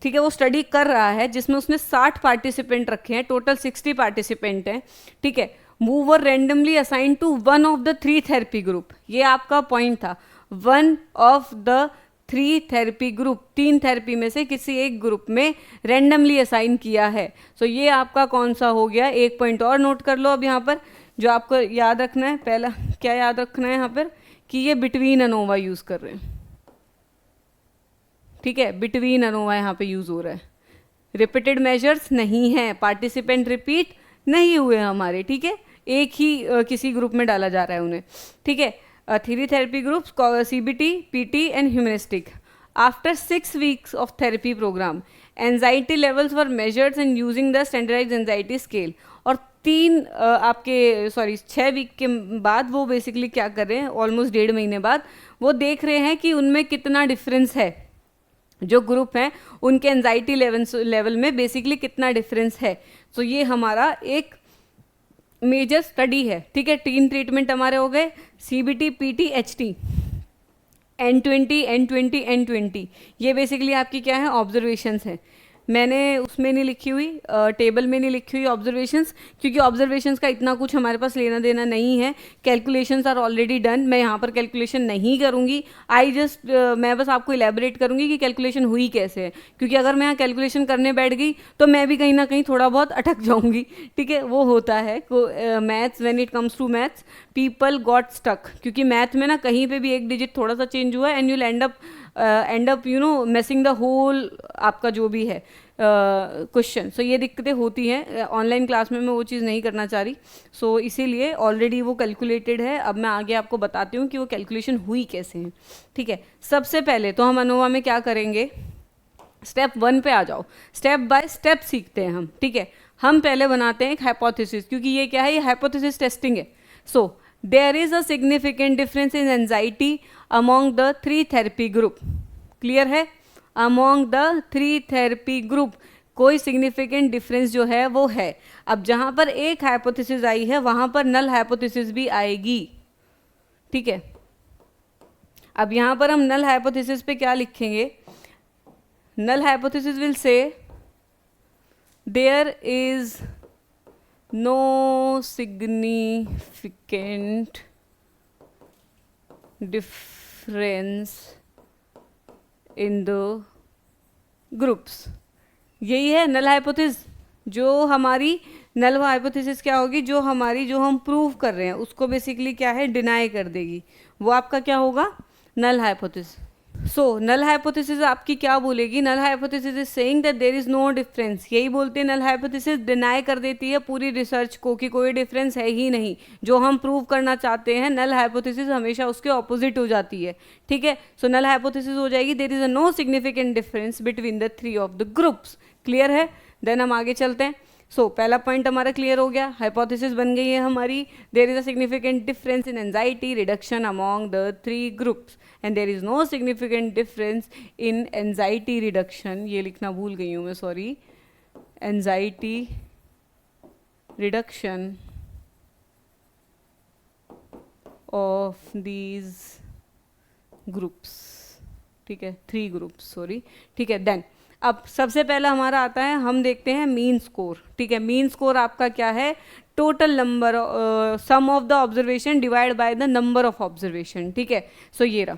ठीक है, वो स्टडी कर रहा है जिसमें उसने 60 पार्टिसिपेंट रखे हैं, टोटल 60 पार्टिसिपेंट हैं, ठीक है। वो were randomly assign to one of the 3 therapy group, ये आपका पॉइंट था, one of the 3 therapy group, 3 therapy में से किसी एक ग्रुप में रेंडमली असाइन किया है। सो ये आपका कौन सा हो गया, एक पॉइंट और नोट कर लो। अब यहाँ पर जो आपको याद रखना है, पहला क्या याद रखना है यहाँ पर कि ये बिटवीन अनोवा यूज कर रहे हैं, ठीक है, बिटवीन अनोवा यहाँ पे यूज हो रहा है, रिपीटेड मेजर्स नहीं है, पार्टिसिपेंट रिपीट नहीं हुए हमारे, ठीक है, एक ही किसी ग्रुप में डाला जा रहा है उन्हें, ठीक है। 3 therapy groups, CBT, PT and humanistic. After 6 weeks of therapy programme anxiety levels were measured and using the standardised anxiety scale. और 6 वीक के बाद वो बेसिकली क्या कर रहे हैं, ऑलमोस्ट 1.5 महीने बाद वो देख रहे हैं कि उनमें कितना डिफरेंस है, जो ग्रुप हैं उनके एंजाइटी लेवल में बेसिकली कितना डिफरेंस है। तो ये हमारा एक मेजर स्टडी है, ठीक है। 3 ट्रीटमेंट हमारे हो गए, CBT, PT, HT, N20, N20, N20, ये बेसिकली आपकी क्या है, ऑब्जर्वेशंस हैं। मैंने उसमें नहीं लिखी हुई, टेबल में नहीं लिखी हुई ऑब्जर्वेशंस, क्योंकि ऑब्जर्वेशंस का इतना कुछ हमारे पास लेना देना नहीं है, कैलकुलेशंस आर ऑलरेडी डन। मैं यहाँ पर कैलकुलेशन नहीं करूँगी, मैं बस आपको इलेबोरेट करूँगी कि कैलकुलेशन हुई कैसे है, क्योंकि अगर मैं यहाँ कैलकुलेशन करने बैठ गई तो मैं भी कहीं ना कहीं थोड़ा बहुत अटक जाऊँगी, ठीक है। वो होता है maths, when it comes to maths people got stuck, क्योंकि मैथ में ना कहीं पे भी एक डिजिट थोड़ा सा चेंज हुआ and you'll end up you know messing the whole आपका जो भी है क्वेश्चन। सो ये दिक्कतें होती हैं, ऑनलाइन क्लास में मैं वो चीज़ नहीं करना चाह रही, सो इसीलिए ऑलरेडी वो कैलकुलेटेड है। अब मैं आगे आपको बताती हूँ कि वो कैलकुलेशन हुई कैसे है, ठीक है। सबसे पहले तो हम अनोवा में क्या करेंगे, स्टेप 1 पे आ जाओ, स्टेप बाय स्टेप सीखते हैं हम, ठीक है। हम पहले बनाते हैं एक हाइपोथेसिस, क्योंकि ये क्या है, ये हाइपोथेसिस टेस्टिंग है। So there is a significant difference in anxiety among the 3 therapy group, clear है, अमॉन्ग द 3 थेरेपी ग्रुप कोई सिग्निफिकेंट डिफरेंस जो है वो है। अब जहां पर एक हाइपोथेसिस आई है वहां पर नल हाइपोथेसिस भी आएगी, ठीक है। अब यहां पर हम नल हाइपोथेसिस पे क्या लिखेंगे, null hypothesis will say there is no significant difference in the groups. यही है नल हाइपोथेसिस। जो हमारी नल हाइपोथेसिस क्या होगी, जो हम प्रूव कर रहे हैं उसको बेसिकली क्या है, डिनाई कर देगी, वो आपका क्या होगा, नल हाइपोथेसिस। सो नल हाइपोथेसिस आपकी क्या बोलेगी, null hypothesis is saying that there is no difference. यही बोलते हैं नल हाइपोथेसिस डिनाई कर देती है पूरी रिसर्च को कि कोई डिफरेंस है ही नहीं। जो हम प्रूव करना चाहते हैं नल हाइपोथेसिस हमेशा उसके ऑपोजिट हो जाती है, ठीक है। सो नल हाइपोथेसिस हो जाएगी there is a no significant difference between the 3 of the groups, clear है। देन हम आगे चलते हैं, सो पहला पॉइंट हमारा क्लियर हो गया, हाइपोथेसिस बन गई है हमारी, there is a significant difference in anxiety reduction among the 3 groups and there is no significant difference in anxiety reduction, ये लिखना भूल गई हूँ मैं, sorry, anxiety reduction of these groups, ठीक है, 3 ग्रुप्स, सॉरी, ठीक है। देन अब सबसे पहला हमारा आता है, हम देखते हैं मीन स्कोर, ठीक है। मीन स्कोर आपका क्या है, total number, sum of the observation divide by the number of observation, ठीक है। सो ये रहा,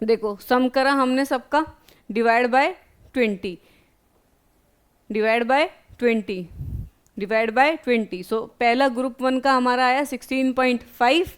देखो सम करा हमने सबका, divide by 20, divide by 20, divide by 20। सो पहला ग्रुप 1 का हमारा आया 16.5,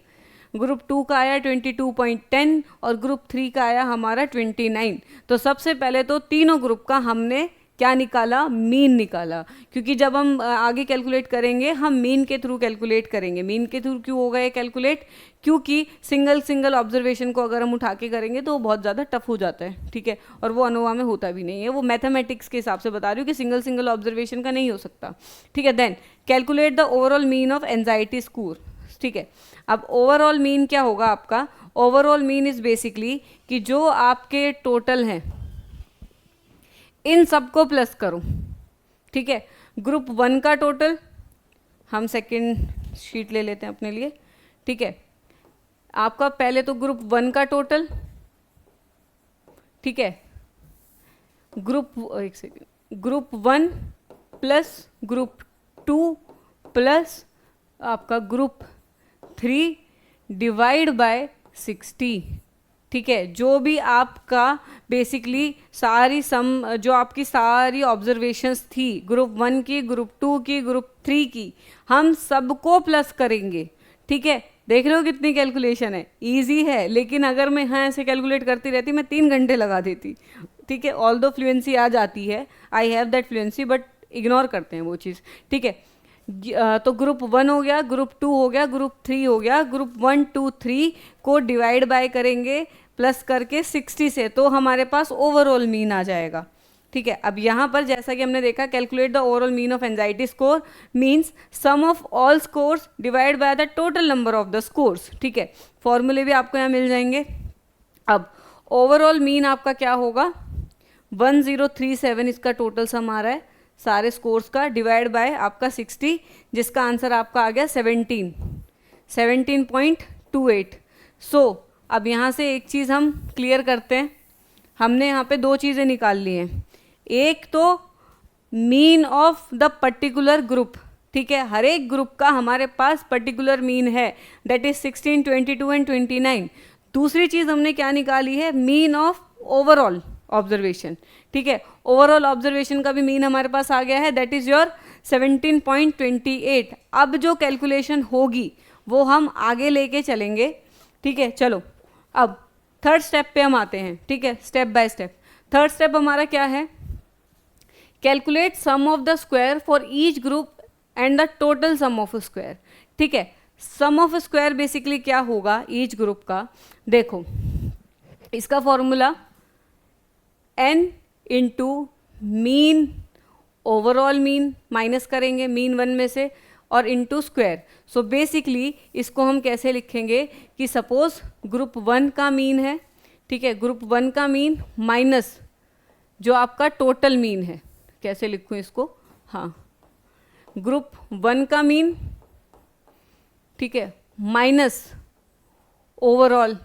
ग्रुप 2 का आया 22.10 और ग्रुप 3 का आया हमारा 29। तो सबसे पहले तो तीनों ग्रुप का हमने क्या निकाला, मीन निकाला, क्योंकि जब हम आगे कैलकुलेट करेंगे हम मीन के थ्रू कैलकुलेट करेंगे। मीन के थ्रू क्यों होगा ये कैलकुलेट, क्योंकि सिंगल सिंगल ऑब्जर्वेशन को अगर हम उठा के करेंगे तो वो बहुत ज़्यादा टफ हो जाता है, ठीक है, और वो अनोवा में होता भी नहीं है। वो मैथमेटिक्स के हिसाब से बता रही हूँ कि सिंगल सिंगल ऑब्जर्वेशन का नहीं हो सकता, ठीक है। Then calculate the overall mean of anxiety score, ठीक है। अब ओवरऑल मीन क्या होगा आपका, ओवरऑल मीन इज बेसिकली कि जो आपके टोटल हैं इन सबको प्लस करो, ठीक है। ग्रुप 1 का टोटल, हम सेकंड शीट ले लेते हैं अपने लिए, ठीक है। आपका पहले तो ग्रुप 1 का टोटल, ठीक है, एक second, group 1 plus group 2 plus आपका ग्रुप 3 डिवाइड बाय 60, ठीक है। जो भी आपका बेसिकली सारी सम, जो आपकी सारी ऑब्जर्वेशंस थी ग्रुप 1 की, ग्रुप 2 की, ग्रुप 3 की, हम सबको प्लस करेंगे, ठीक है। देख रहे हो कितनी कैलकुलेशन है, इजी है, लेकिन अगर मैं हाँ ऐसे कैलकुलेट करती रहती मैं 3 घंटे लगा देती, ठीक है। ऑल दो फ्लुएंसी आ जाती है, I have that fluency, but ignore करते हैं वो चीज़, ठीक है। तो ग्रुप 1 हो गया, ग्रुप 2 हो गया, ग्रुप 3 हो गया, ग्रुप 1 2 3 को डिवाइड बाय करेंगे प्लस करके 60 से, तो हमारे पास ओवरऑल मीन आ जाएगा, ठीक है। अब यहाँ पर जैसा कि हमने देखा, calculate the overall mean of anxiety score means sum of all scores divide by the total number of the scores, ठीक है। फॉर्मूले भी आपको यहाँ मिल जाएंगे। अब ओवरऑल मीन आपका क्या होगा, 1037 इसका टोटल सम आ रहा है सारे स्कोर्स का, डिवाइड बाय आपका 60, जिसका आंसर आपका आ गया 17.28। सो अब यहाँ से एक चीज़ हम क्लियर करते हैं, हमने यहाँ पे 2 चीज़ें निकाल ली हैं, एक तो mean of the particular group, ठीक है, हर एक ग्रुप का हमारे पास पर्टिकुलर मीन है, दैट इज 16, 22 एंड 29। दूसरी चीज़ हमने क्या निकाली है, मीन ऑफ ओवरऑल ऑब्जर्वेशन, ठीक है। ओवरऑल ऑब्जर्वेशन का भी मीन हमारे पास आ गया है, दैट इज योर 17.28। अब जो कैलकुलेशन होगी वो हम आगे लेके चलेंगे, ठीक है। चलो अब थर्ड स्टेप पे हम आते हैं, ठीक है, step by step. Third step हमारा क्या है, calculate sum of the square for each group and the total sum of square, ठीक है। सम ऑफ स्क्वायर बेसिकली क्या होगा ईच ग्रुप का, देखो इसका formula n into mean overall mean, minus करेंगे मीन 1 में से, और इंटू स्क्वायर। सो बेसिकली इसको हम कैसे लिखेंगे कि सपोज ग्रुप 1 का मीन है, ठीक है, ग्रुप 1 का मीन माइनस जो आपका टोटल मीन है, कैसे लिखूं इसको, हाँ, ग्रुप 1 का मीन, ठीक है, माइनस ओवरऑल,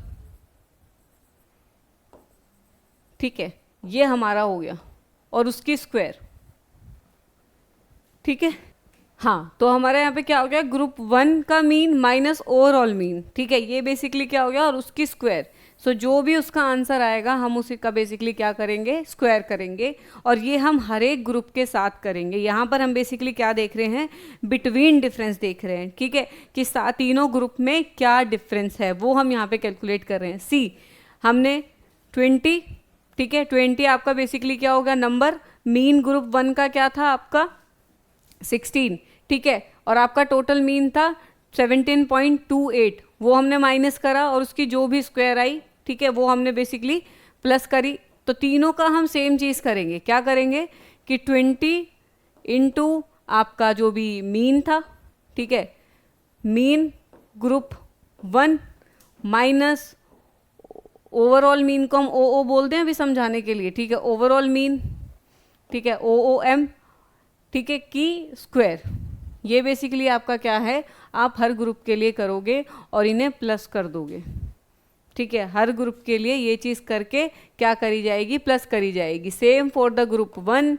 ठीक है, ये हमारा हो गया, और उसकी स्क्वायर, ठीक है। हाँ, तो हमारे यहाँ पे क्या हो गया, ग्रुप 1 का मीन माइनस ओवरऑल मीन, ठीक है, ये बेसिकली क्या हो गया, और उसकी स्क्वायर। सो जो भी उसका आंसर आएगा हम उसी का बेसिकली क्या करेंगे, स्क्वायर करेंगे, और ये हम हर एक ग्रुप के साथ करेंगे। यहाँ पर हम बेसिकली क्या देख रहे हैं, बिटवीन डिफरेंस देख रहे हैं, ठीक है, कि तीनों ग्रुप में क्या डिफरेंस है वो हम यहाँ पे कैलकुलेट कर रहे हैं। सी हमने 20, ठीक है, 20 आपका बेसिकली क्या होगा नंबर, मीन ग्रुप 1 का क्या था आपका 16, ठीक है, और आपका टोटल मीन था 17.28, वो हमने माइनस करा और उसकी जो भी स्क्वायर आई, ठीक है, वो हमने बेसिकली प्लस करी। तो तीनों का हम सेम चीज़ करेंगे, क्या करेंगे कि 20 इंटू आपका जो भी मीन था, ठीक है, mean group 1 minus overall mean को हम ओ बोलते हैं अभी समझाने के लिए, ठीक है, ओवरऑल मीन, ठीक है, OOM, ठीक है, की स्क्वायर। ये बेसिकली आपका क्या है, आप हर ग्रुप के लिए करोगे और इन्हें प्लस कर दोगे, ठीक है, हर ग्रुप के लिए ये चीज़ करके क्या करी जाएगी, प्लस करी जाएगी। सेम फॉर द ग्रुप 1,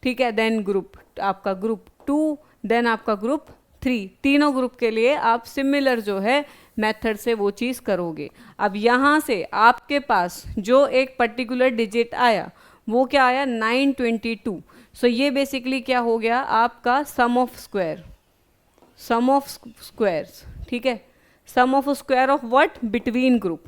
ठीक है, देन ग्रुप आपका ग्रुप 2, देन आपका ग्रुप 3, तीनों ग्रुप के लिए आप सिमिलर जो है मेथड से वो चीज़ करोगे। अब यहाँ से आपके पास जो एक पर्टिकुलर डिजिट आया वो क्या आया, 922। सो ये बेसिकली क्या हो गया आपका sum of square, sum of squares, ठीक है, sum of square of what, between group,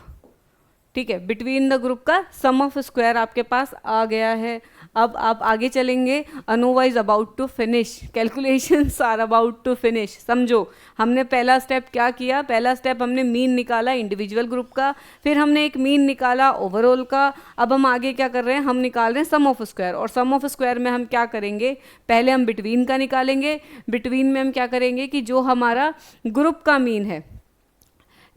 ठीक है, बिटवीन द ग्रुप का सम ऑफ स्क्वायर आपके पास आ गया है। अब आप आगे चलेंगे, ANOVA is about to finish, calculations are about to finish. समझो हमने पहला स्टेप क्या किया, पहला स्टेप हमने मीन निकाला इंडिविजुअल ग्रुप का, फिर हमने एक मीन निकाला ओवरऑल का। अब हम आगे क्या कर रहे हैं, हम निकाल रहे हैं सम ऑफ स्क्वायर, और सम ऑफ स्क्वायर में हम क्या करेंगे, पहले हम बिटवीन का निकालेंगे, बिटवीन में हम क्या करेंगे कि जो हमारा ग्रुप का मीन है,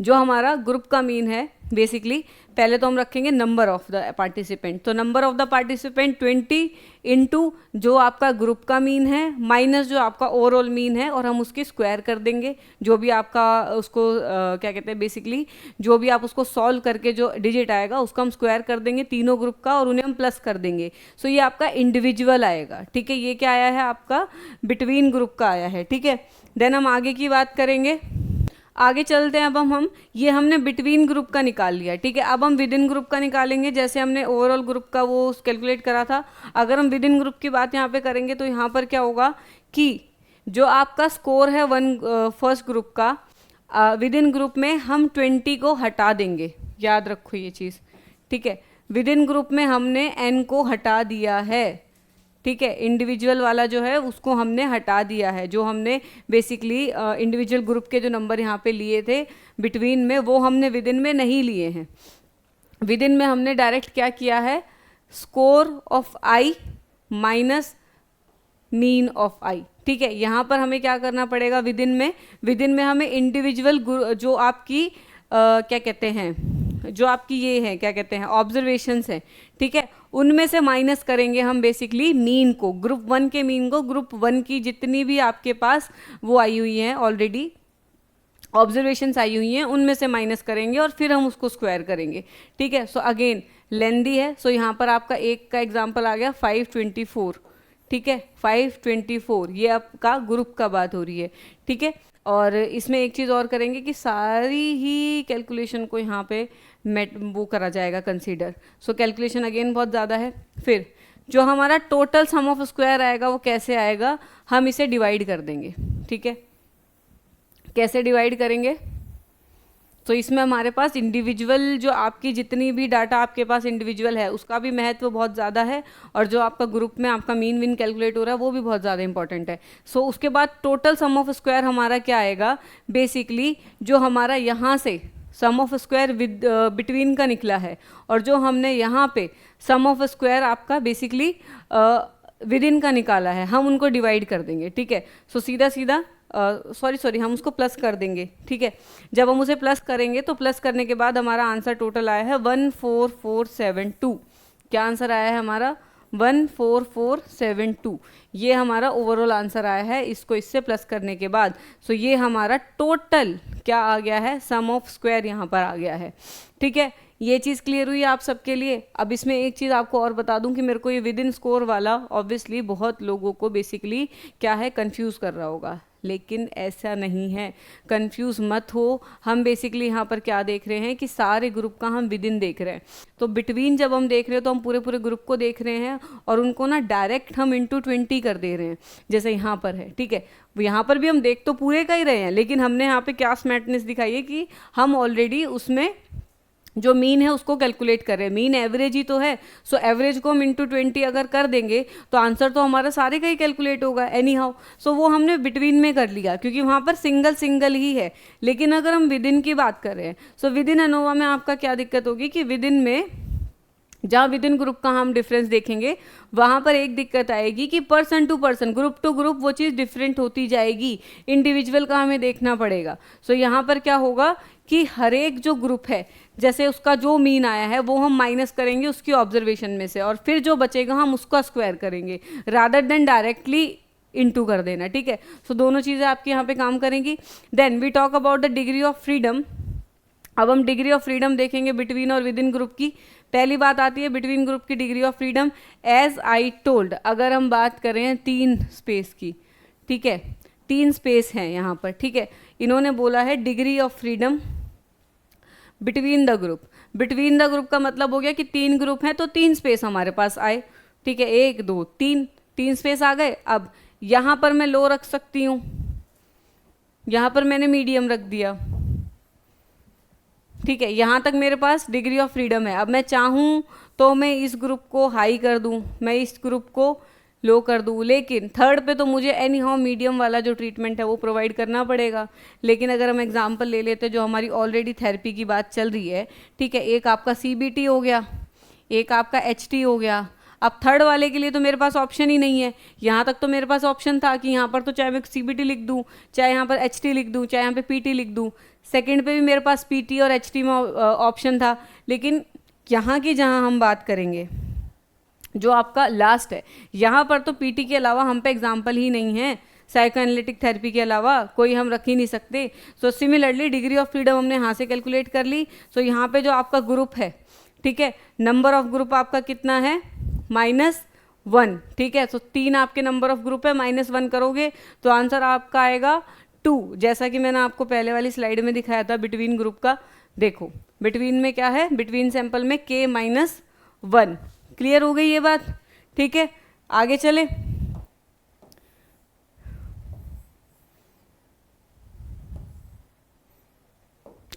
जो हमारा ग्रुप का मीन है बेसिकली, पहले तो हम रखेंगे नंबर ऑफ द पार्टिसिपेंट, तो number of the participant 20 into जो आपका ग्रुप का मीन है माइनस जो आपका ओवरऑल मीन है, और हम उसकी स्क्वायर कर देंगे, जो भी आपका उसको क्या कहते हैं बेसिकली, जो भी आप उसको सॉल्व करके जो डिजिट आएगा उसका हम स्क्वायर कर देंगे तीनों ग्रुप का, और उन्हें हम प्लस कर देंगे। सो ये आपका इंडिविजुअल आएगा, ठीक है, ये क्या आया है आपका बिटवीन ग्रुप का आया है, ठीक है। देन हम आगे की बात करेंगे, आगे चलते हैं। अब हम ये हमने बिटवीन ग्रुप का निकाल लिया, ठीक है, अब हम विद इन ग्रुप का निकालेंगे, जैसे हमने ओवरऑल ग्रुप का वो कैलकुलेट करा था। अगर हम विद इन ग्रुप की बात यहाँ पे करेंगे तो यहाँ पर क्या होगा कि जो आपका स्कोर है फर्स्ट ग्रुप का, विद इन ग्रुप में हम 20 को हटा देंगे, याद रखो ये चीज़, ठीक है, विद इन ग्रुप में हमने n को हटा दिया है, ठीक है, इंडिविजुअल वाला जो है उसको हमने हटा दिया है, जो हमने बेसिकली इंडिविजुअल ग्रुप के जो नंबर यहाँ पे लिए थे बिटवीन में वो हमने विद इन में नहीं लिए हैं। विद इन में हमने डायरेक्ट क्या किया है, score of I minus mean of I, ठीक है। यहाँ पर हमें क्या करना पड़ेगा, विद इन में हमें इंडिविजुअल जो आपकी क्या कहते हैं, जो आपकी ये है क्या कहते हैं ऑब्जर्वेशंस हैं, ठीक है, उनमें से माइनस करेंगे हम बेसिकली मीन को, ग्रुप 1 के मीन को, ग्रुप 1 की जितनी भी आपके पास वो आई हुई हैं ऑलरेडी ऑब्जर्वेशंस आई हुई हैं उनमें से माइनस करेंगे और फिर हम उसको स्क्वायर करेंगे, ठीक है। सो अगेन लेंदी है, सो यहाँ पर आपका एक का एग्जाम्पल आ गया 524, ठीक है, 524, ये आपका ग्रुप का बात हो रही है, ठीक है। और इसमें एक चीज़ और करेंगे कि सारी ही कैलकुलेशन को यहाँ पे वो करा जाएगा कंसीडर। सो कैलकुलेशन अगेन बहुत ज़्यादा है। फिर जो हमारा टोटल सम ऑफ स्क्वायर आएगा वो कैसे आएगा, हम इसे डिवाइड कर देंगे, ठीक है। कैसे डिवाइड करेंगे, तो इसमें हमारे पास इंडिविजुअल जो आपकी जितनी भी डाटा आपके पास इंडिविजुअल है उसका भी महत्व बहुत ज़्यादा है, और जो आपका ग्रुप में आपका मीन विन कैलकुलेट हो रहा है वो भी बहुत ज़्यादा इंपॉर्टेंट है। सो उसके बाद टोटल सम ऑफ स्क्वायर हमारा क्या आएगा, बेसिकली जो हमारा यहाँ से सम ऑफ स्क्वायर विद बिटवीन का निकला है, और जो हमने यहाँ पे सम ऑफ स्क्वायर आपका बेसिकली विद इन का निकाला है, हम उनको डिवाइड कर देंगे, ठीक है। सो सीधा सीधा सॉरी हम उसको प्लस कर देंगे, ठीक है। जब हम उसे प्लस करेंगे तो प्लस करने के बाद हमारा आंसर टोटल आया है 14472। क्या आंसर आया है हमारा, 14472, ये हमारा ओवरऑल आंसर आया है इसको इससे प्लस करने के बाद। सो ये हमारा टोटल क्या आ गया है, सम ऑफ स्क्वायर यहाँ पर आ गया है, ठीक है। ये चीज़ क्लियर हुई आप सबके लिए। अब इसमें एक चीज़ आपको और बता दूं कि मेरे को ये विद इन स्कोर वाला ऑब्वियसली बहुत लोगों को बेसिकली क्या है कंफ्यूज कर रहा होगा, लेकिन ऐसा नहीं है, कंफ्यूज मत हो। हम बेसिकली यहाँ पर क्या देख रहे हैं कि सारे ग्रुप का हम विद इन देख रहे हैं, तो बिटवीन जब हम देख रहे हैं तो हम पूरे पूरे ग्रुप को देख रहे हैं और उनको ना डायरेक्ट हम इंटू 20 कर दे रहे हैं, जैसे यहाँ पर है, ठीक है। यहाँ पर भी हम देख तो पूरे का ही रहे हैं, लेकिन हमने यहाँ पे क्या स्मार्टनेस दिखाई है कि हम ऑलरेडी उसमें जो मीन है उसको कैलकुलेट कर रहे हैं, मीन एवरेज ही तो है। सो एवरेज को हम इंटू 20 अगर कर देंगे तो आंसर तो हमारा सारे का ही कैलकुलेट होगा एनी हाउ। सो वो हमने बिटवीन में कर लिया क्योंकि वहाँ पर सिंगल सिंगल ही है। लेकिन अगर हम विद इन की बात कर रहे हैं, सो विद इन अनोवा में आपका क्या दिक्कत होगी कि विद इन में जहाँ विद इन ग्रुप का हम डिफरेंस देखेंगे वहाँ पर एक दिक्कत आएगी कि person to person, group to group वो चीज़ डिफरेंट होती जाएगी, इंडिविजुअल का हमें देखना पड़ेगा। सो यहाँ पर क्या होगा कि हर एक जो ग्रुप है, जैसे उसका जो मीन आया है वो हम माइनस करेंगे उसकी ऑब्जर्वेशन में से, और फिर जो बचेगा हम उसका स्क्वायर करेंगे रादर देन डायरेक्टली इनटू कर देना, ठीक है। सो दोनों चीज़ें आपकी यहाँ पे काम करेंगी। Then we talk about the degree of freedom. अब हम डिग्री ऑफ फ्रीडम देखेंगे बिटवीन और विद इन ग्रुप की। पहली बात आती है बिटवीन ग्रुप की degree of freedom. As I told, अगर हम बात करें 3 स्पेस की, ठीक है, 3 स्पेस हैं यहाँ पर, ठीक है। इन्होंने बोला है degree of freedom between the group. Between the group का मतलब हो गया कि 3 ग्रुप हैं तो 3 स्पेस हमारे पास आए, ठीक है, 1 2 3, 3 स्पेस आ गए। अब यहाँ पर मैं लो रख सकती हूँ, यहाँ पर मैंने मीडियम रख दिया, ठीक है, यहाँ तक मेरे पास डिग्री ऑफ फ्रीडम है। अब मैं चाहूँ तो मैं इस ग्रुप को हाई कर दूँ, मैं इस ग्रुप को लो कर दूँ, लेकिन थर्ड पे तो मुझे एनी हाउ मीडियम वाला जो ट्रीटमेंट है वो प्रोवाइड करना पड़ेगा। लेकिन अगर हम एग्जांपल ले लेते जो हमारी ऑलरेडी थेरेपी की बात चल रही है, ठीक है, एक आपका CBT हो गया, एक आपका HT हो गया। अब थर्ड वाले के लिए तो मेरे पास ऑप्शन ही नहीं है। यहाँ तक तो मेरे पास ऑप्शन था कि यहाँ पर तो चाहे मैं CBT लिख दूँ, चाहे यहाँ पर HT लिख दूँ, चाहे यहाँ पे PT लिख दूँ। सेकंड पे भी मेरे पास PT और HT में ऑप्शन था। लेकिन यहाँ की जहाँ हम बात करेंगे जो आपका लास्ट है, यहाँ पर तो PT के अलावा हम पे एग्जाम्पल ही नहीं है, साइको एनालिटिक थेरेपी के अलावा कोई हम रख ही नहीं सकते। So similarly degree of freedom हमने यहाँ से कैलकुलेट कर ली। सो यहाँ पे जो आपका ग्रुप है, ठीक है, नंबर ऑफ ग्रुप आपका कितना है, -1, ठीक है। सो 3 आपके नंबर ऑफ ग्रुप है, -1 करोगे तो आंसर आपका आएगा 2, जैसा कि मैंने आपको पहले वाली स्लाइड में दिखाया था बिटवीन ग्रुप का। देखो बिटवीन में क्या है, बिटवीन सैंपल में K-1। क्लियर हो गई ये बात, ठीक है। आगे चले,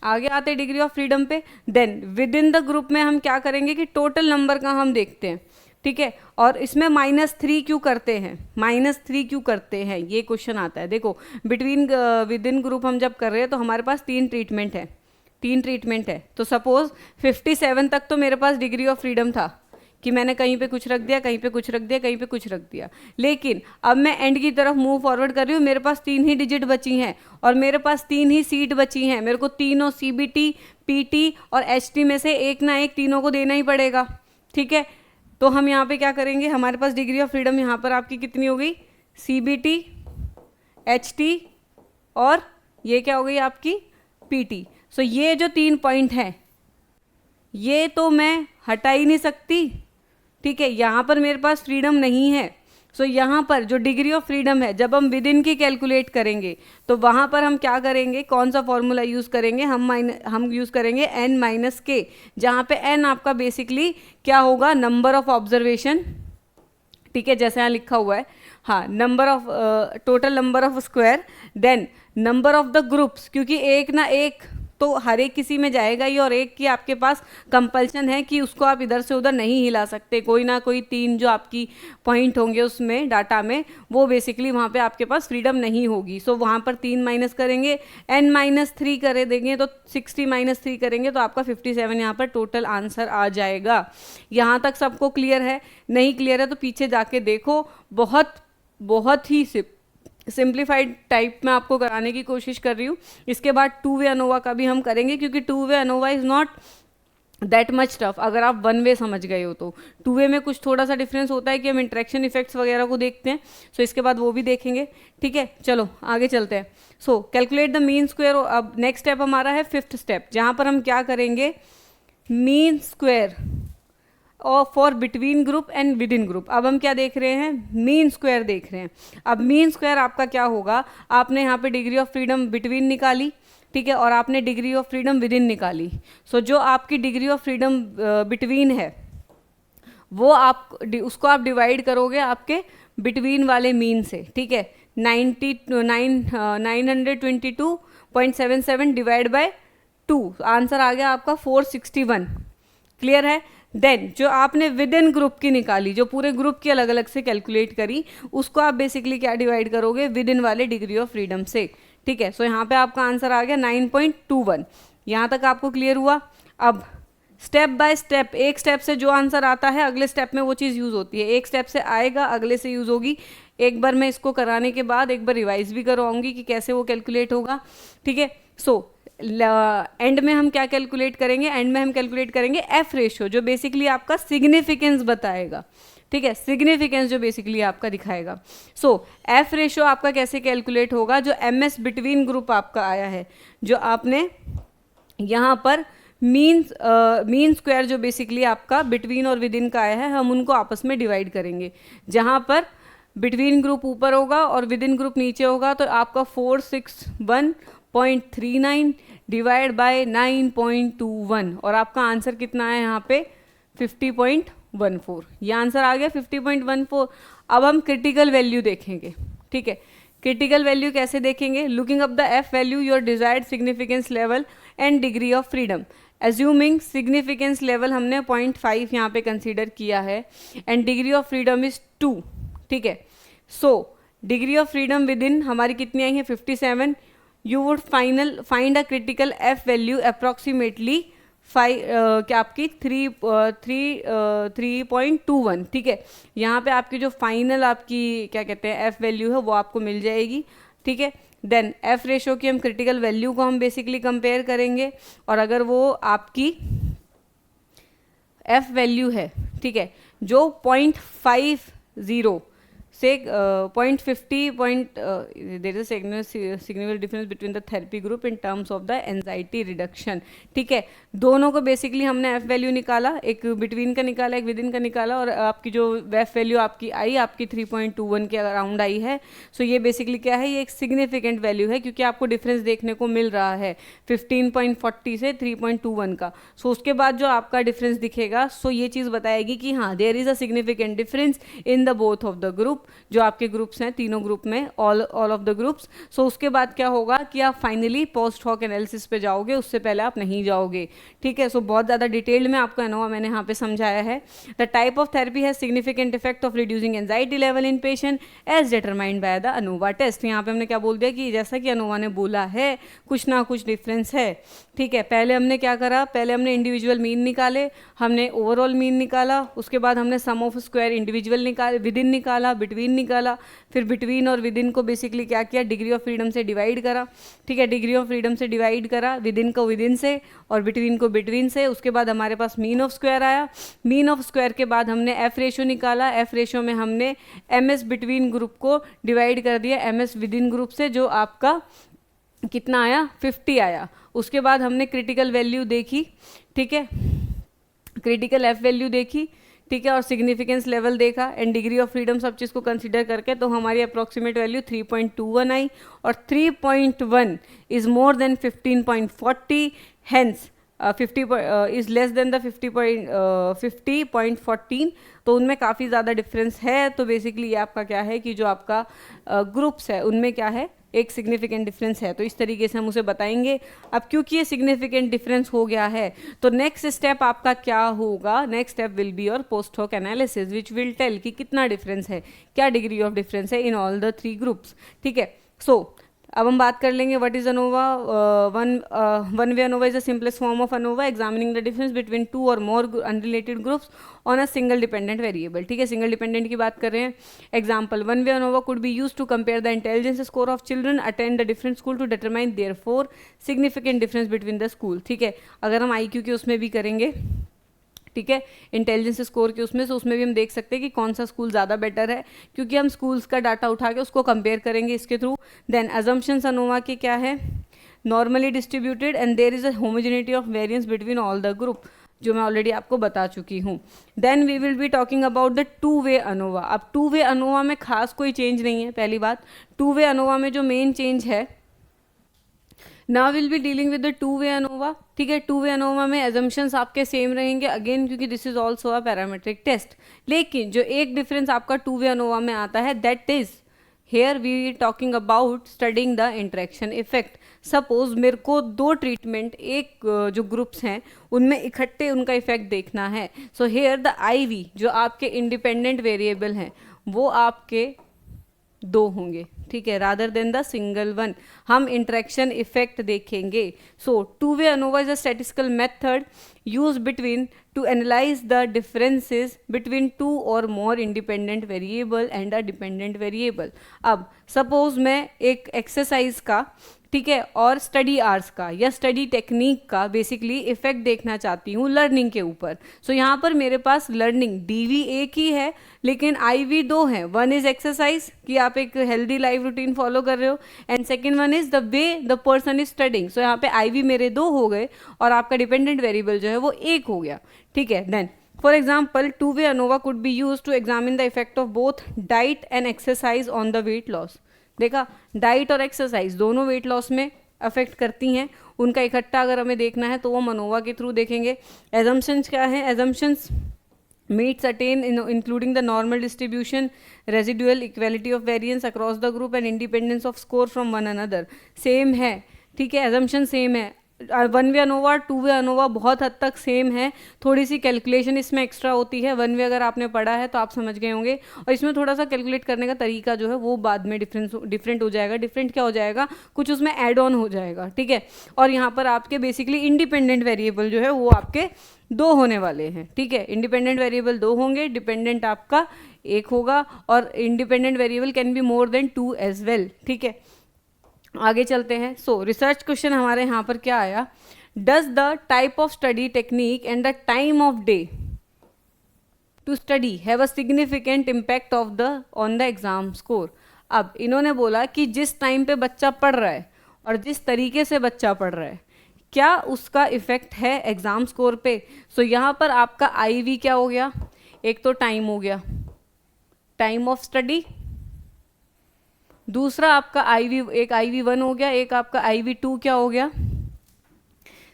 आगे आते डिग्री ऑफ फ्रीडम पे। Then within the group में हम क्या करेंगे कि टोटल नंबर का हम देखते हैं, ठीक है। और इसमें -3 क्यों करते हैं, -3 क्यों करते हैं, ये क्वेश्चन आता है। देखो बिटवीन विद इन ग्रुप हम जब कर रहे हैं तो हमारे पास 3 ट्रीटमेंट है, 3 ट्रीटमेंट है। तो सपोज 57 तक तो मेरे पास डिग्री ऑफ फ्रीडम था कि मैंने कहीं पे कुछ रख दिया, कहीं पे कुछ रख दिया, कहीं पे कुछ रख दिया। लेकिन अब मैं एंड की तरफ मूव फॉरवर्ड कर रही हूँ, मेरे पास 3 ही डिजिट बची हैं और मेरे पास 3 ही सीट बची हैं। मेरे को तीनों CBT, PT और HT में से एक ना एक तीनों को देना ही पड़ेगा, ठीक है। तो हम यहाँ पे क्या करेंगे, हमारे पास डिग्री ऑफ फ्रीडम यहाँ पर आपकी कितनी हो गई, CBT, HT और ये क्या हो गई आपकी PT। सो ये जो 3 पॉइंट हैं ये तो मैं हटा ही नहीं सकती, ठीक है। यहाँ पर मेरे पास फ्रीडम नहीं है। सो यहाँ पर जो डिग्री ऑफ फ्रीडम है जब हम विद इन की कैलकुलेट करेंगे तो वहाँ पर हम क्या करेंगे, कौन सा फॉर्मूला यूज़ करेंगे, हम यूज़ करेंगे N-K, जहाँ पे N आपका बेसिकली क्या होगा, नंबर ऑफ ऑब्जर्वेशन, ठीक है, जैसे यहाँ लिखा हुआ है, हाँ, number of total number of square, then number of the groups, क्योंकि एक ना एक तो हर एक किसी में जाएगा ही, और एक की आपके पास कंपल्शन है कि उसको आप इधर से उधर नहीं हिला सकते, कोई ना कोई 3 जो आपकी पॉइंट होंगे उसमें डाटा में, वो बेसिकली वहाँ पे आपके पास फ्रीडम नहीं होगी। सो वहाँ पर 3 माइनस करेंगे, N-3 कर देंगे तो 60 -3 करेंगे तो आपका 57 यहाँ पर टोटल आंसर आ जाएगा। यहाँ तक सबको क्लियर है? नहीं क्लियर है तो पीछे जाके देखो, बहुत ही सिंप्लीफाइड टाइप में आपको कराने की कोशिश कर रही हूँ। इसके बाद 2 वे अनोवा का भी हम करेंगे, क्योंकि 2 way ANOVA is not that much tough अगर आप 1 वे समझ गए हो तो। 2 वे में कुछ थोड़ा सा डिफरेंस होता है कि हम इंटरेक्शन इफेक्ट्स वगैरह को देखते हैं। सो इसके बाद वो भी देखेंगे, ठीक है। चलो आगे चलते हैं। सो कैलकुलेट द मीन स्क्वायर। अब नेक्स्ट स्टेप हमारा है 5th स्टेप, जहाँ पर हम क्या करेंगे, मीन स्क्वायर और for between group and with in group. अब हम क्या देख रहे हैं, मीन स्क्वायर देख रहे हैं। अब मीन स्क्वायर आपका क्या होगा, आपने यहाँ पे डिग्री ऑफ फ्रीडम बिटवीन निकाली, ठीक है, और आपने degree of freedom with in निकाली। सो जो आपकी डिग्री ऑफ फ्रीडम बिटवीन है वो आप उसको आप डिवाइड करोगे आपके बिटवीन वाले मीन से, ठीक है। 922.77 डिवाइड बाय 2, आंसर आ गया आपका 461। क्लियर है? देन जो आपने विद इन ग्रुप की निकाली, जो पूरे ग्रुप की अलग अलग से कैलकुलेट करी, उसको आप बेसिकली क्या डिवाइड करोगे, विद इन वाले डिग्री ऑफ फ्रीडम से, ठीक है। सो यहाँ पे आपका आंसर आ गया 9.21। यहाँ तक आपको क्लियर हुआ? अब स्टेप बाय स्टेप, एक स्टेप से जो आंसर आता है अगले स्टेप में वो चीज़ यूज़ होती है, एक स्टेप से आएगा अगले से यूज़ होगी। एक बार मैं इसको कराने के बाद एक बार रिवाइज भी करवाऊंगी कि कैसे वो कैलकुलेट होगा, ठीक है। सो एंड में हम क्या कैलकुलेट करेंगे, एंड में हम कैलकुलेट करेंगे एफ रेशियो, जो बेसिकली आपका सिग्निफिकेंस बताएगा, ठीक है, सिग्निफिकेंस जो बेसिकली आपका दिखाएगा। सो एफ रेशियो आपका कैसे कैलकुलेट होगा, जो एम एस बिटवीन ग्रुप आपका आया है, जो आपने यहाँ पर मीन स्क्वायर जो बेसिकली आपका बिटवीन और विद इन का आया है, हम उनको आपस में डिवाइड करेंगे। जहाँ पर बिटवीन ग्रुप ऊपर होगा और विद इन ग्रुप नीचे होगा, तो आपका 461.39 डिवाइड बाय 9.21, और आपका आंसर कितना है यहाँ पे 50.14। ये आंसर आ गया 50.14। अब हम क्रिटिकल वैल्यू देखेंगे, ठीक है। क्रिटिकल वैल्यू कैसे देखेंगे, looking up the F value, your desired significance level and degree of freedom. Assuming significance level हमने 0.5 यहाँ पे कंसीडर किया है, and degree of freedom is 2, ठीक है। So degree of freedom with in हमारी कितनी आई है 57। You would find a critical F value approximately क्या आपकी 3.21, ठीक है। यहाँ पे आपकी जो फाइनल आपकी क्या कहते हैं एफ वैल्यू है वो आपको मिल जाएगी, ठीक है। देन एफ रेशो की हम क्रिटिकल वैल्यू को हम बेसिकली कंपेयर करेंगे, और अगर वो आपकी एफ वैल्यू है, ठीक है, जो 0.50 से 0.50 there is significant difference between the therapy group in terms of the anxiety reduction, ठीक है। दोनों को बेसिकली हमने एफ वैल्यू निकाला, एक बिटवीन का निकाला, एक विद इन का निकाला, और आपकी जो एफ वैल्यू आपकी आई आपकी 3.21 के अराउंड आई है। सो ये बेसिकली क्या है, ये एक सिग्निफिकेंट वैल्यू है, क्योंकि आपको डिफरेंस देखने को मिल रहा है 15.40 से 3.21 का। सो उसके बाद जो आपका डिफरेंस दिखेगा, सो ये चीज़ बताएगी कि हाँ there is a significant difference in the both of the group, जो आपके ग्रुप्स हैं तीनों ग्रुप में, all of the groups. So उसके बाद क्या होगा कि आप फाइनली पोस्ट हॉक एनालिसिस पे जाओगे, उससे पहले आप नहीं जाओगे, ठीक है। सो बहुत ज़्यादा डिटेल्ड में आपको एनोवा मैंने यहाँ पे समझाया है। द टाइप ऑफ थेरेपी है significant effect of reducing anxiety level in patient as determined by the ANOVA test. यहाँ पे हमने क्या बोल दिया कि जैसा कि अनोवा ने बोला है कुछ ना कुछ डिफरेंस है, ठीक है। पहले हमने क्या करा, पहले हमने इंडिविजुअल मीन निकाले, हमने ओवरऑल मीन निकाला, उसके बाद हमने सम ऑफ स्क्वायर इंडिविजुअल निकाले, विद इन निकाला, बिटवीन निकाला, फिर बिटवीन और विद इन को बेसिकली क्या किया, डिग्री ऑफ फ्रीडम से डिवाइड करा, ठीक है। डिग्री ऑफ फ्रीडम से डिवाइड करा, विद इन को विद इन से और बिटवीन को बिटवीन से। उसके बाद हमारे पास मीन ऑफ स्क्वायर आया, मीन ऑफ स्क्वायर के बाद हमने एफ रेशियो निकाला, एफ रेशियो में हमने एम एस बिटवीन ग्रुप को डिवाइड कर दिया M S within group से, जो आपका कितना आया 50 आया। उसके बाद हमने क्रिटिकल वैल्यू देखी, ठीक है, क्रिटिकल एफ वैल्यू देखी, ठीक है, और सिग्निफिकेंस लेवल देखा, एंड डिग्री ऑफ फ्रीडम सब चीज़ को कंसीडर करके तो हमारी अप्रॉक्सीमेट वैल्यू 3.21 आई, और 3.1 is more than 15.40, hence 50 is less then the 50.14। तो उनमें काफ़ी ज़्यादा डिफरेंस है। तो बेसिकली ये आपका क्या है कि जो आपका ग्रुप्स है उनमें क्या है, एक सिग्निफिकेंट डिफरेंस है। तो इस तरीके से हम उसे बताएंगे। अब क्योंकि ये सिग्निफिकेंट डिफरेंस हो गया है, तो नेक्स्ट स्टेप आपका क्या होगा, next step will be your post hoc analysis which will tell कि कितना डिफरेंस है, क्या डिग्री ऑफ डिफरेंस है इन ऑल द 3 ग्रुप्स, ठीक है। सो अब हम बात कर लेंगे what is ANOVA. One way ANOVA is the simplest form of ANOVA, examining the difference between 2 और more unrelated groups on a single dependent variable, ठीक है। सिंगल डिपेंडेंट की बात कर रहे हैं। Example, one way ANOVA could be use to compare the intelligence score of children attend the different school to determine therefore significant difference between the school, ठीक है। अगर हम IQ के उसमें भी करेंगे, ठीक है, इंटेलिजेंस स्कोर के उसमें, तो उसमें भी हम देख सकते हैं कि कौन सा स्कूल ज़्यादा बेटर है, क्योंकि हम स्कूल्स का डाटा उठा के उसको कंपेयर करेंगे इसके थ्रू। देन अजम्पशंस अनोवा के क्या है, normally distributed and there is a homogeneity of variance between all the group, जो मैं ऑलरेडी आपको बता चुकी हूँ। Then we will be talking about the 2 way ANOVA. अब 2 वे अनोवा में खास कोई चेंज नहीं है। पहली बात, 2 वे अनोवा में जो मेन चेंज है, now will be dealing with the 2 way ANOVA, ठीक है। 2 वे अनोवा में एजम्पशंस आपके सेम रहेंगे अगेन, क्योंकि this is also a parametric test. लेकिन जो एक डिफरेंस आपका 2 वे अनोवा में आता है, that is here we talking about studying the interaction effect. Suppose मेरे को 2 ट्रीटमेंट, एक जो ग्रुप्स हैं उनमें इकट्ठे उनका इफेक्ट देखना है। सो हेयर द IV जो आपके इंडिपेंडेंट वेरिएबल हैं वो आपके 2 होंगे, ठीक है, rather than the single one. हम इंटरेक्शन इफेक्ट देखेंगे। So two way ANOVA is a statistical method use between to analyze the differences between two or more independent variable and a dependent variable। अब suppose मैं एक exercise का, ठीक है, और study hours का या स्टडी टेक्निक का बेसिकली इफेक्ट देखना चाहती हूँ लर्निंग के ऊपर। सो यहाँ पर मेरे पास लर्निंग डीवी एक ही है लेकिन आईवी दो है। वन इज एक्सरसाइज कि आप एक हेल्दी लाइफ रूटीन फॉलो कर रहे हो, and second one is the way the person is studying. So यहाँ पे आईवी मेरे दो हो गए और आपका डिपेंडेंट वेरिएबल जो है वो एक हो गया, ठीक है। Then for example two way ANOVA could be use to examine the effect of both diet and exercise on the weight loss. देखा, डाइट और एक्सरसाइज दोनों वेट लॉस में अफेक्ट करती हैं, उनका इकट्ठा अगर हमें देखना है तो वो मनोवा के थ्रू देखेंगे। एजम्पशंस क्या है? Assumptions meets attain including the normal distribution, residual, equality of variance across the group and independence of score from one another। Same है, ठीक है, assumption सेम है। One way ANOVA to way ANOVA बहुत हद तक same है, थोड़ी सी calculation इसमें एक्स्ट्रा होती है। वन वे अगर आपने पढ़ा है तो आप समझ गए होंगे, और इसमें थोड़ा सा कैलकुलेट करने का तरीका जो है वो बाद में डिफरेंट हो जाएगा। डिफरेंट क्या हो जाएगा? कुछ उसमें ऐड ऑन हो जाएगा, ठीक है। और यहाँ पर आपके बेसिकली इंडिपेंडेंट वेरिएबल जो है वो आपके दो होने वाले हैं, ठीक है। इंडिपेंडेंट वेरिएबल दो होंगे, डिपेंडेंट आपका एक होगा, और independent variable can be more than two as well, ठीक है। आगे चलते हैं। सो रिसर्च क्वेश्चन हमारे यहाँ पर क्या आया? Does the type of study technique and the time of day to study have a significant impact of the on the exam score. अब इन्होंने बोला कि जिस टाइम पे बच्चा पढ़ रहा है और जिस तरीके से बच्चा पढ़ रहा है, क्या उसका इफेक्ट है एग्जाम स्कोर पे। सो यहाँ पर आपका आईवी क्या हो गया? एक तो टाइम हो गया, टाइम ऑफ स्टडी। दूसरा आपका आईवी, एक आईवी वन हो गया, एक आपका आईवी टू क्या हो गया?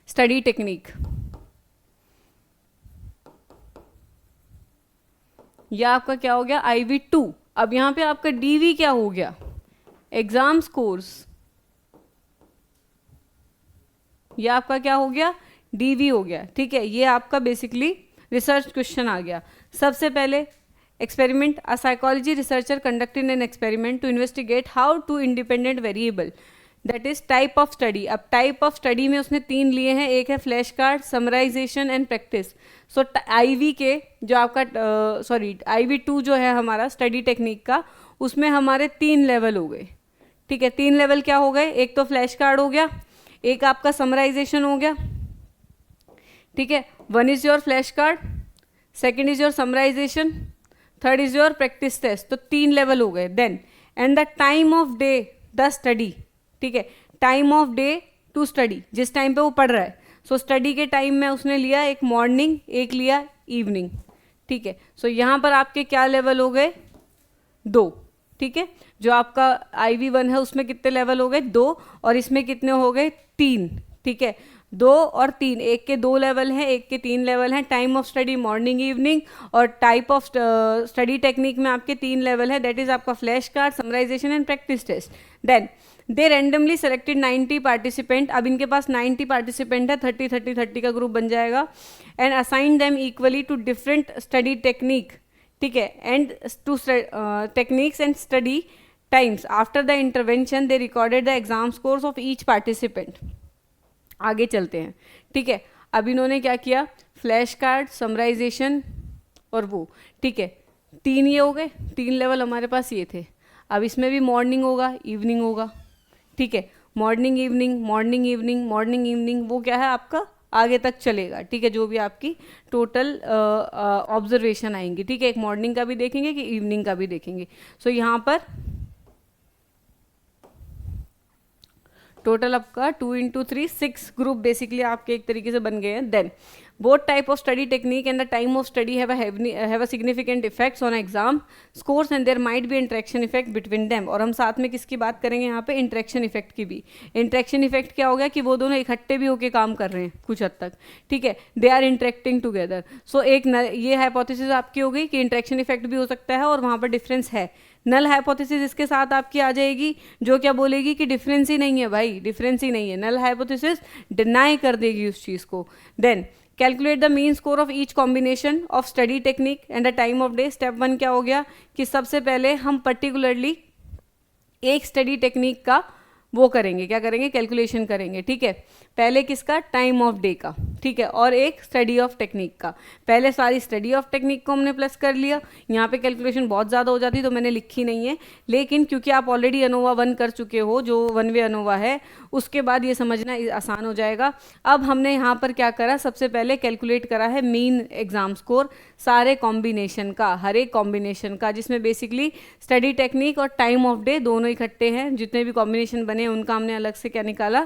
Study technique. या आपका क्या हो गया? IV two. अब यहां पे आपका डीवी क्या हो गया? Exam scores. या आपका क्या हो गया? डीवी हो गया, ठीक है। ये आपका बेसिकली रिसर्च क्वेश्चन आ गया। सबसे पहले experiment, a psychology researcher conducted an experiment to investigate how two independent variable that is type of study. अब टाइप ऑफ स्टडी में उसने तीन लिए हैं, एक है flash card, summarisation and practice. So IV के जो आपका आईवी टू जो है हमारा स्टडी टेक्निक का, उसमें हमारे तीन लेवल हो गए, ठीक है। तीन लेवल क्या हो गए? एक तो फ्लैश कार्ड हो गया, एक आपका समराइजेशन हो गया, ठीक है। One is your flash card, second is your summarisation, third is your practice test. तो तीन लेवल हो गए। Then and the time of day the study, ठीक है। Time of day to study, जिस टाइम पे वो पढ़ रहा है। सो स्टडी के टाइम में उसने लिया एक मॉर्निंग, एक लिया इवनिंग, ठीक है। सो यहाँ पर आपके क्या लेवल हो गए? दो, ठीक है। जो आपका आईवी वन है उसमें कितने लेवल हो गए? दो, और इसमें कितने हो गए? तीन, ठीक है। दो और तीन, एक के दो लेवल हैं, एक के तीन लेवल हैं। Time of study morning evening, और टाइप ऑफ स्टडी टेक्निक में आपके तीन लेवल है, दैट इज आपका flash card, summarisation and practice test. Then they randomly selected 90 participant. अब इनके पास 90 पार्टिसिपेंट है, 30-30-30 का ग्रुप बन जाएगा। And assign them equally to different study technique, ठीक है, and two techniques and study times. After the intervention they recorded the exam scores of each participant. आगे चलते हैं, ठीक है। अब इन्होंने क्या किया? फ्लैश कार्ड, समराइजेशन और वो, ठीक है। तीन ये हो गए, तीन लेवल हमारे पास ये थे। अब इसमें भी मॉर्निंग होगा, इवनिंग होगा, ठीक है। Morning evening, morning evening, morning evening, वो क्या है आपका आगे तक चलेगा, ठीक है। जो भी आपकी टोटल ऑब्जर्वेशन आएंगी, ठीक है। एक मॉर्निंग का भी देखेंगे कि इवनिंग का भी देखेंगे। सो यहाँ पर टोटल आपका 2 × 3 6 ग्रुप बेसिकली आपके एक तरीके से बन गए हैं। Then both type of study technique and the time of study have a significant effects on exam scores and there might be interaction effect between them. और हम साथ में किसकी बात करेंगे यहाँ पे? इंटरेक्शन इफेक्ट की भी। इंटरेक्शन इफेक्ट क्या हो गया कि वो दोनों इकट्ठे भी होकर काम कर रहे हैं कुछ हद तक, ठीक है। They are interacting together. So एक ये हाइपोथेसिस आपकी हो गई कि इंटरेक्शन इफेक्ट भी हो सकता है और वहाँ पर डिफरेंस है। नल हाइपोथेसिस इसके साथ आपकी आ जाएगी, जो क्या बोलेगी कि डिफरेंस ही नहीं है भाई, डिफरेंस ही नहीं है। नल हाइपोथेसिस डिनाई कर देगी उस चीज़ को। Then calculate the mean score of each combination of study technique and the time of day. Step one क्या हो गया कि सबसे पहले हम पर्टिकुलरली एक स्टडी टेक्निक का वो करेंगे, क्या करेंगे, कैलकुलेशन करेंगे, ठीक है। पहले किसका, टाइम ऑफ डे का, ठीक है, और एक स्टडी ऑफ टेक्निक का। पहले सारी स्टडी ऑफ टेक्निक को हमने प्लस कर लिया, यहाँ पे कैलकुलेशन बहुत ज़्यादा हो जाती तो मैंने लिखी नहीं है, लेकिन क्योंकि आप ऑलरेडी अनोवा 1 कर चुके हो जो वन वे अनोवा है, उसके बाद ये समझना आसान हो जाएगा। अब हमने यहाँ पर क्या करा, सबसे पहले कैलकुलेट करा है मीन एग्जाम स्कोर सारे कॉम्बिनेशन का, हर एक कॉम्बिनेशन का, जिसमें बेसिकली स्टडी टेक्निक और टाइम ऑफ डे दोनों इकट्ठे हैं, जितने भी कॉम्बिनेशन बने उनका हमने अलग से क्या निकाला,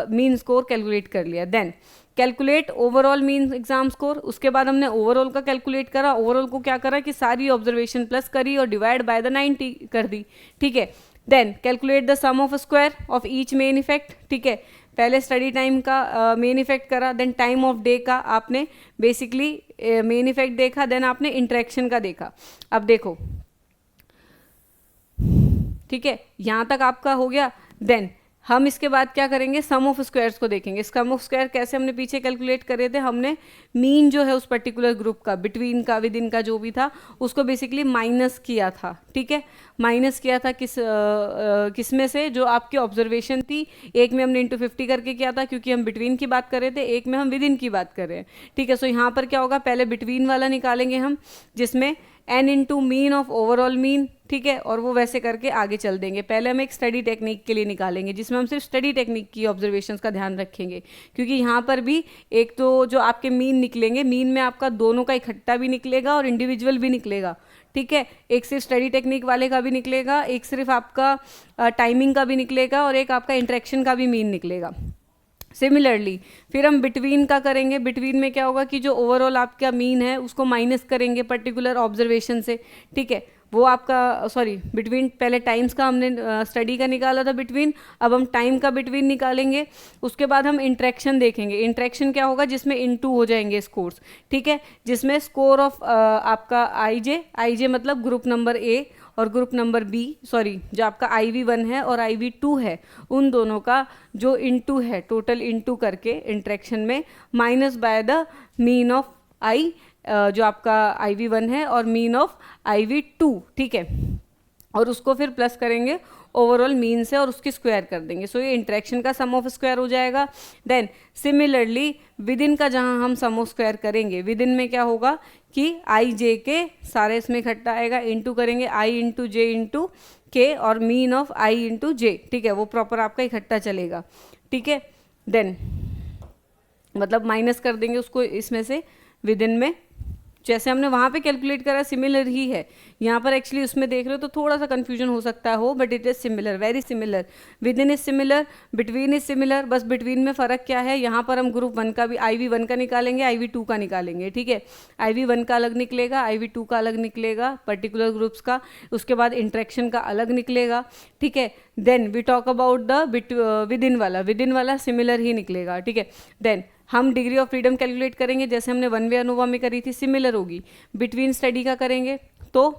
मीन स्कोर कैलकुलेट कर लिया। Then calculate overall mean exam score, उसके बाद हमने ओवरऑल का कैलकुलेट करा। ओवरऑल को क्या करा कि सारी ऑब्जर्वेशन प्लस करी और डिवाइड बाय द 90 कर दी, ठीक है। Then calculate the sum of square of each main effect, ठीक है। पहले स्टडी टाइम का मेन इफेक्ट करा, देन टाइम ऑफ डे का आपने बेसिकली मेन इफेक्ट देखा, देन आपने इंटरेक्शन का देखा। अब देखो, ठीक है, यहाँ तक आपका हो गया। देन हम इसके बाद क्या करेंगे, सम ऑफ स्क्वायर्स को देखेंगे। सम ऑफ स्क्वायर कैसे हमने पीछे कैलकुलेट करे थे, हमने मीन जो है उस पर्टिकुलर ग्रुप का, बिटवीन का, विद इन का जो भी था उसको बेसिकली माइनस किया था, ठीक है। माइनस किया था किस में से, जो आपकी ऑब्जर्वेशन थी। एक में हमने इंटू 50 करके किया था क्योंकि हम बिटवीन की बात कर रहे थे, एक में हम विद इन की बात कर रहे हैं, ठीक है। सो यहाँ पर क्या होगा, पहले बिटवीन वाला निकालेंगे हम, जिसमें n into mean of overall mean, ठीक है, और वो वैसे करके आगे चल देंगे। पहले हम एक स्टडी टेक्निक के लिए निकालेंगे, जिसमें हम सिर्फ स्टडी टेक्निक की ऑब्जर्वेशंस का ध्यान रखेंगे, क्योंकि यहाँ पर भी एक तो जो आपके मीन निकलेंगे, मीन में आपका दोनों का इकट्ठा भी निकलेगा और इंडिविजुअल भी निकलेगा, ठीक है। एक सिर्फ स्टडी टेक्निक वाले का भी निकलेगा, एक सिर्फ आपका टाइमिंग का भी निकलेगा, और एक आपका इंटरेक्शन का भी मीन निकलेगा। सिमिलरली फिर हम बिटवीन का करेंगे। बिटवीन में क्या होगा कि जो ओवरऑल आपका मीन है उसको माइनस करेंगे पर्टिकुलर ऑब्जर्वेशन से, ठीक है। वो आपका बिटवीन, पहले टाइम्स का हमने स्टडी का निकाला था बिटवीन, अब हम टाइम का बिटवीन निकालेंगे। उसके बाद हम इंटरेक्शन देखेंगे। इंटरेक्शन क्या होगा, जिसमें इनटू हो जाएंगे स्कोर्स, ठीक है, जिसमें स्कोर ऑफ आपका आई जे मतलब ग्रुप नंबर ए और ग्रुप नंबर बी, जो आपका IV1 है और IV2 है, उन दोनों का जो इनटू है, टोटल इनटू करके इंटरेक्शन में minus by the mean of I, जो आपका IV1 है और मीन ऑफ IV2, ठीक है, और उसको फिर प्लस करेंगे ओवरऑल मीन से और उसकी स्क्वायर कर देंगे। सो ये इंटरेक्शन का सम ऑफ स्क्वायर हो जाएगा। देन सिमिलरली विद इन का जहाँ हम सम ऑफ स्क्वायर करेंगे, विद इन में क्या होगा कि आई जे के सारे इसमें इकट्ठा आएगा, इंटू करेंगे आई इंटू जे इंटू के और मीन ऑफ आई इंटू जे, ठीक है, वो प्रॉपर आपका इकट्ठा चलेगा, ठीक है। देन मतलब माइनस कर देंगे उसको इसमें से विद इन में, जैसे हमने वहाँ पे कैलकुलेट करा सिमिलर ही है। यहाँ पर एक्चुअली उसमें देख रहे हो तो थोड़ा सा कन्फ्यूजन हो सकता हो, but it is similar, very similar. With in is similar, between is similar, बस बिटवीन में फ़र्क क्या है, यहाँ पर हम ग्रुप 1 का भी IV1 का निकालेंगे, IV2 का निकालेंगे, ठीक है। IV1 का अलग निकलेगा, IV2 का अलग निकलेगा पर्टिकुलर ग्रुप्स का, उसके बाद इंटरेक्शन का अलग निकलेगा, ठीक है। Then we talk about the within वाला सिमिलर ही निकलेगा, ठीक है। देन हम डिग्री ऑफ फ्रीडम कैलकुलेट करेंगे, जैसे हमने वन वे अनोवा में करी थी, सिमिलर होगी। बिटवीन स्टडी का करेंगे तो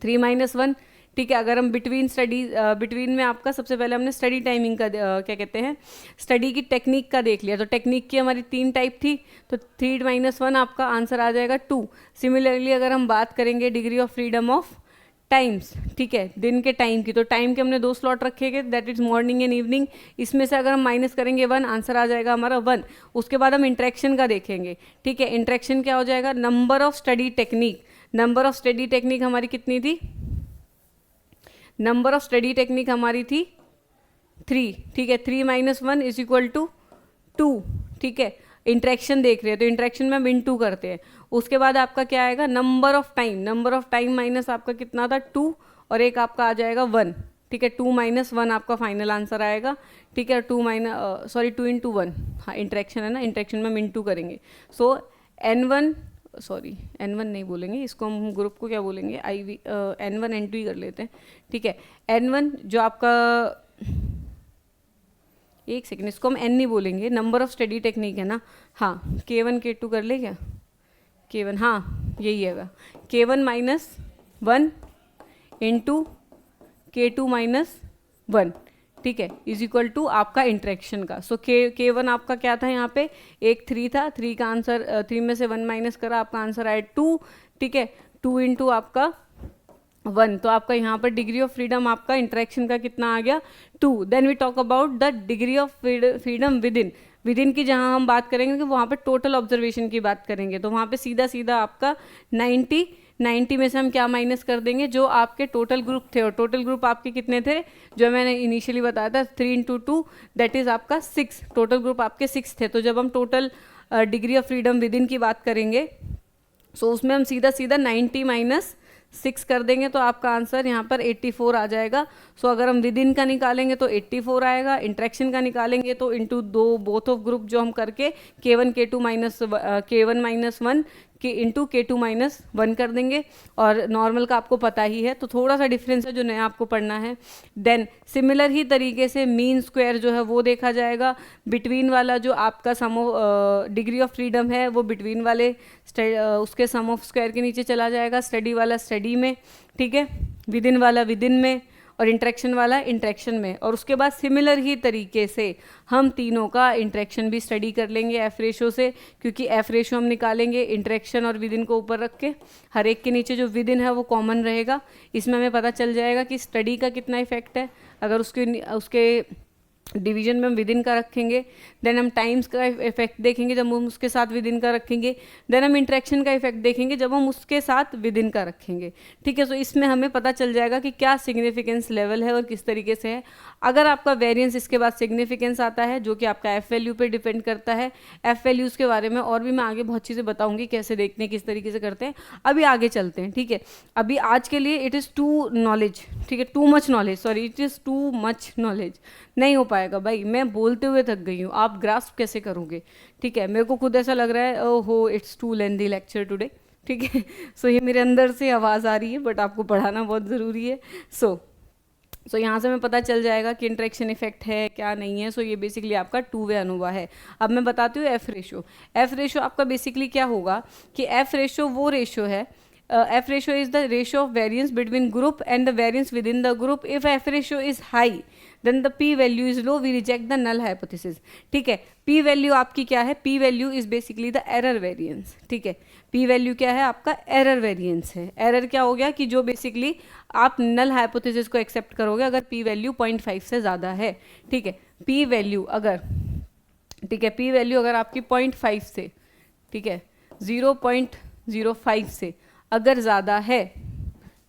3 - 1, ठीक है। अगर हम बिटवीन में आपका सबसे पहले हमने स्टडी टाइमिंग का क्या कहते हैं, स्टडी की टेक्निक का देख लिया, तो टेक्निक की हमारी 3 टाइप थी, तो 3 - 1 आपका आंसर आ जाएगा 2। सिमिलरली अगर हम बात करेंगे degree of freedom of times, ठीक है, दिन के टाइम की, तो टाइम के हमने 2 स्लॉट रखे गए, that is morning and evening. इसमें से अगर हम माइनस करेंगे 1, आंसर आ जाएगा हमारा 1। उसके बाद हम इंटरेक्शन का देखेंगे, ठीक है। इंटरेक्शन क्या हो जाएगा, number of study technique. Number of study technique हमारी कितनी थी, नंबर ऑफ स्टडी टेक्निक हमारी थी 3, ठीक है। 3 - 1 इज इक्वल टू 2, ठीक है। इंटरेक्शन देख रहे हैं तो इंटरेक्शन में हम इनटू करते हैं। उसके बाद आपका क्या आएगा, नंबर ऑफ टाइम माइनस आपका कितना था 2, और एक आपका आ जाएगा 1, ठीक है। 2 - 1 आपका फाइनल आंसर आएगा, ठीक है। 2 × 1, हाँ इंटरेक्शन है ना, इंटरेक्शन में हम इनटू करेंगे। सो N1 नहीं बोलेंगे इसको, हम ग्रुप को क्या बोलेंगे, N1 N2 ही कर लेते हैं, ठीक है। N1 जो आपका, एक सेकेंड, इसको हम N नहीं बोलेंगे, नंबर ऑफ स्टडी टेक्निक है ना, हाँ। K1 K2 कर ले क्या, K1, हाँ यही है, K1 - 1 इंटू K2 - 1, ठीक है, इज इक्वल टू आपका इंटरेक्शन का। सो K1 आपका क्या था, यहाँ पे एक 3 था, 3 का आंसर, 3 में से 1 माइनस करा, आपका आंसर आया 2, ठीक है। 2 इंटू आपका 1, तो आपका यहाँ पर डिग्री ऑफ फ्रीडम आपका इंटरेक्शन का कितना आ गया 2। Then we talk about the degree of freedom within की जहाँ हम बात करेंगे कि वहाँ पे टोटल ऑब्जर्वेशन की बात करेंगे, तो वहाँ पे सीधा सीधा आपका 90 में से हम क्या माइनस कर देंगे, जो आपके टोटल ग्रुप थे, और टोटल ग्रुप आपके कितने थे, जो मैंने इनिशियली बताया था 3 × 2 दैट इज़ आपका 6, टोटल ग्रुप आपके 6 थे। तो जब हम total degree of freedom within की बात करेंगे सो उसमें हम सीधा सीधा 90 - 6 कर देंगे, तो आपका आंसर यहाँ पर 84 आ जाएगा। सो अगर हम विद इन का निकालेंगे तो 84 आएगा, इंट्रैक्शन का निकालेंगे तो इंटू दो बोथ ऑफ ग्रुप जो हम करके K1 K2 - 1 के इंटू K2 - 1 कर देंगे, और नॉर्मल का आपको पता ही है, तो थोड़ा सा डिफरेंस है जो नया आपको पढ़ना है। देन सिमिलर ही तरीके से मीन स्क्वायर जो है वो देखा जाएगा, बिटवीन वाला जो आपका sum of degree of freedom है वो बिटवीन वाले उसके सम ऑफ स्क्वायर के नीचे चला जाएगा, स्टडी वाला स्टडी में, ठीक है, विद इन वाला विद इन में, और इंट्रैक्शन वाला इंट्रैक्शन में। और उसके बाद सिमिलर ही तरीके से हम तीनों का इंट्रैक्शन भी स्टडी कर लेंगे एफ रेशो से, क्योंकि एफ रेशो हम निकालेंगे इंट्रैक्शन और विद इन को ऊपर रख के, हर एक के नीचे जो विद इन है वो कॉमन रहेगा। इसमें हमें पता चल जाएगा कि स्टडी का कितना इफेक्ट है, अगर उसके डिवीजन में हम विद इन का रखेंगे, देन हम टाइम्स का इफेक्ट देखेंगे जब हम उसके साथ विद इन का रखेंगे, देन हम इंट्रैक्शन का इफेक्ट देखेंगे जब हम उसके साथ विद इन का रखेंगे, ठीक है। तो इसमें हमें पता चल जाएगा कि क्या सिग्निफिकेंस लेवल है और किस तरीके से है। अगर आपका वेरिएंस इसके बाद सिग्निफिकेंस आता है जो कि आपका एफ वैल्यू पे डिपेंड करता है, एफ वैल्यूज़ के बारे में और भी मैं आगे बहुत चीज़ें बताऊंगी कैसे देखते हैं, किस तरीके से करते हैं। अभी आगे चलते हैं, ठीक है। अभी आज के लिए इट इज़ टू नॉलेज, ठीक है, too much knowledge, sorry it is too much knowledge, नहीं हो पाएगा भाई, मैं बोलते हुए थक गई हूँ, आप ग्रास्प कैसे करोगे, ठीक है। मेरे को खुद ऐसा लग रहा है ओहो it's too lengthy lecture today, ठीक है। सो ये मेरे अंदर से आवाज़ आ रही है, बट आपको पढ़ाना बहुत ज़रूरी है। सो यहाँ से हमें पता चल जाएगा कि इंट्रैक्शन इफेक्ट है क्या नहीं है। सो ये बेसिकली आपका टू वे अनुभव है। अब मैं बताती हूँ एफ रेशो। एफ रेशो आपका बेसिकली क्या होगा कि एफ रेशो वो रेशो है, F ratio is the ratio of variance between group and the variance within the group. If F ratio is high, then the P value is low. We reject the null hypothesis. ठीक है, P value आपकी क्या है? P value is basically the error variance. ठीक है, P value क्या है? आपका error variance है। error क्या हो गया कि जो basically आप null hypothesis को accept करोगे अगर P value 0.5 से ज़्यादा है। ठीक है, P value अगर, ठीक है, P value अगर आपकी 0.5 से, ठीक है, 0.05 से अगर ज़्यादा है,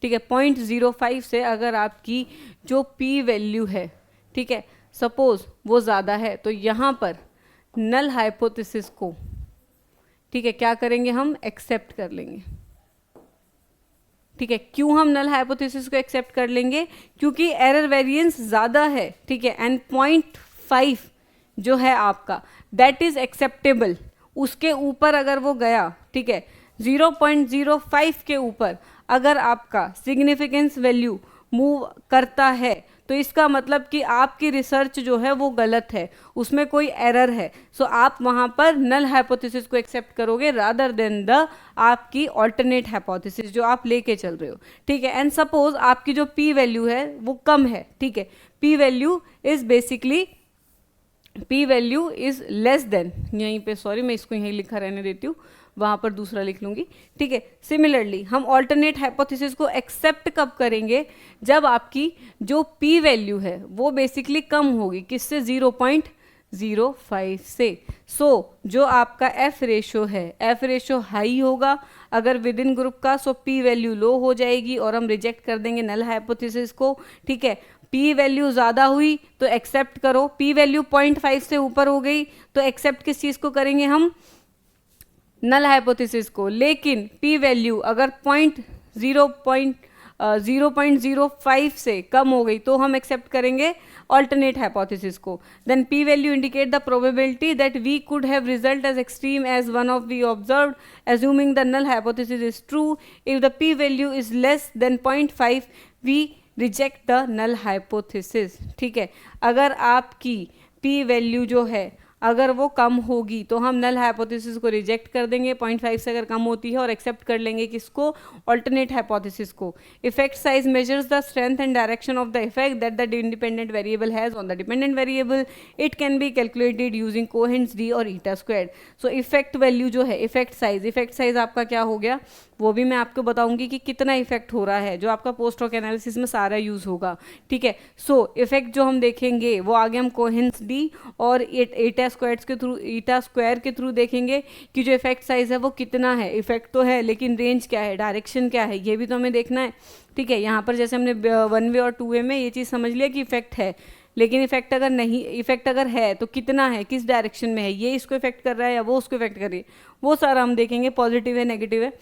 ठीक है, 0.05 से अगर आपकी जो P वैल्यू है, ठीक है, सपोज वो ज़्यादा है, तो यहाँ पर नल हाइपोथेसिस को, ठीक है, क्या करेंगे हम? एक्सेप्ट कर लेंगे। ठीक है, क्यों हम नल हाइपोथेसिस को एक्सेप्ट कर लेंगे? क्योंकि एरर वेरिएंस ज़्यादा है, ठीक है, एंड 0.5 जो है आपका दैट इज़ एक्सेप्टेबल। उसके ऊपर अगर वो गया, ठीक है, 0.05 के ऊपर अगर आपका सिग्निफिकेंस वैल्यू मूव करता है, तो इसका मतलब कि आपकी रिसर्च जो है वो गलत है, उसमें कोई एरर है। सो आप वहाँ पर नल हाइपोथेसिस को एक्सेप्ट करोगे रादर देन द आपकी ऑल्टरनेट हाइपोथेसिस जो आप लेके चल रहे हो। ठीक है, एंड सपोज आपकी जो पी वैल्यू है वो कम है, ठीक है, P value is basically, P value is less then, यहीं पे सॉरी मैं इसको यहीं लिखा रहने देती हूँ, वहाँ पर दूसरा लिख लूँगी। ठीक है, सिमिलरली हम ऑल्टरनेट हाइपोथेसिस को एक्सेप्ट कब करेंगे? जब आपकी जो पी वैल्यू है वो बेसिकली कम होगी, किससे? 0.05 से। सो जो आपका एफ रेशो है, एफ रेशो हाई होगा अगर विद इन ग्रुप का, सो पी वैल्यू लो हो जाएगी और हम रिजेक्ट कर देंगे नल हाइपोथेसिस को। ठीक है, पी वैल्यू ज़्यादा हुई तो एक्सेप्ट करो, पी वैल्यू 0.5 से ऊपर हो गई तो एक्सेप्ट किस चीज़ को करेंगे हम? नल हाइपोथेसिस को। लेकिन पी वैल्यू अगर 0.05 से कम हो गई तो हम एक्सेप्ट करेंगे ऑल्टरनेट हाइपोथेसिस को। Then P value indicate the probability that we could have result as extreme as one of we observed assuming the null hypothesis is true. If the P value is less than 0.5 we reject the null hypothesis. ठीक है, अगर आपकी P value जो है अगर वो कम होगी तो हम नल हाइपोथेसिस को रिजेक्ट कर देंगे, 0.5 से अगर कम होती है, और एक्सेप्ट कर लेंगे किसको, ऑल्टरनेट हाइपोथेसिस को। Effect size measures the strength and direction of the effect that the independent variable has on the dependent variable. It can be calculated using coherence D और ईटा स्क्वायर्ड। सो इफेक्ट वैल्यू जो है, effect size आपका क्या हो गया, वो भी मैं आपको बताऊंगी कि कितना इफेक्ट हो रहा है, जो आपका पोस्ट हॉक एनालिसिस में सारा यूज होगा, ठीक है। सो इफेक्ट जो हम देखेंगे वो आगे हम कोहेरेंस डी और ईटा स्क्वायर के थ्रू देखेंगे कि जो इफेक्ट साइज है वो कितना है। इफेक्ट तो है लेकिन रेंज क्या है, डायरेक्शन क्या है, ये भी तो हमें देखना है, ठीक है। यहाँ पर जैसे हमने 1 वे और 2 वे में ये चीज़ समझ लिया कि इफेक्ट है, लेकिन इफेक्ट अगर नहीं, इफेक्ट अगर है तो कितना है, किस डायरेक्शन में है, ये इसको इफेक्ट कर रहा है या वो उसको इफेक्ट कर रही है, वो सारा हम देखेंगे, पॉजिटिव है नेगेटिव है।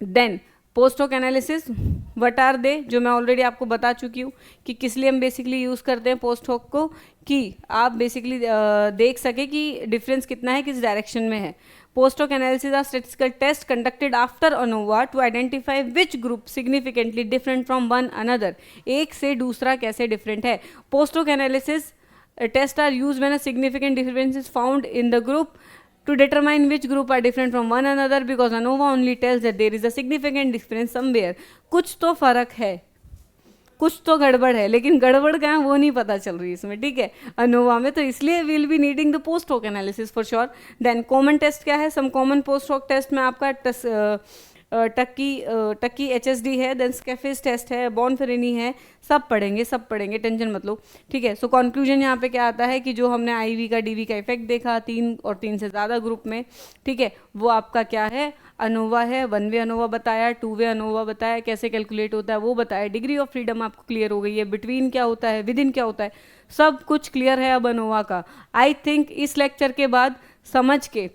Then post hoc analysis, what are they, जो मैं ऑलरेडी आपको बता चुकी हूँ कि किस लिए हम बेसिकली यूज़ करते हैं पोस्ट हॉक को, कि आप बेसिकली देख सके कि डिफरेंस कितना है, किस डायरेक्शन में है। Post hoc analysis are statistical test conducted after ANOVA to identify which group significantly different from one another. एक से दूसरा कैसे डिफरेंट है। Post hoc analysis test are use when a significant difference is found in the group to determine which group are different from one another, because ANOVA only tells that there is a significant difference somewhere। कुछ तो फर्क है, कुछ तो गड़बड़ है, लेकिन गड़बड़ क्या है वो नहीं पता चल रही इसमें, ठीक है, अनोवा में। तो इसलिए will be needing the post hoc analysis for sure. Then common test क्या है, some common post hoc test में आपका टक्की HSD है, देन स्केफिस टेस्ट है, बॉर्नफेरेनी है, सब पढ़ेंगे, टेंशन मत लो, ठीक है। सो कंक्लूजन यहाँ पे क्या आता है कि जो हमने IV का DV का इफेक्ट देखा 3 और 3 से ज़्यादा ग्रुप में, ठीक है, वो आपका क्या है, अनोवा है। 1 वे अनोवा बताया, 2 वे अनोवा बताया, कैसे कैलकुलेट होता है वो बताया, डिग्री ऑफ फ्रीडम आपको क्लियर हो गई है, बिटवीन क्या होता है, विद इन क्या होता है, सब कुछ क्लियर है अब अनोवा का। आई थिंक इस लेक्चर के बाद समझ के,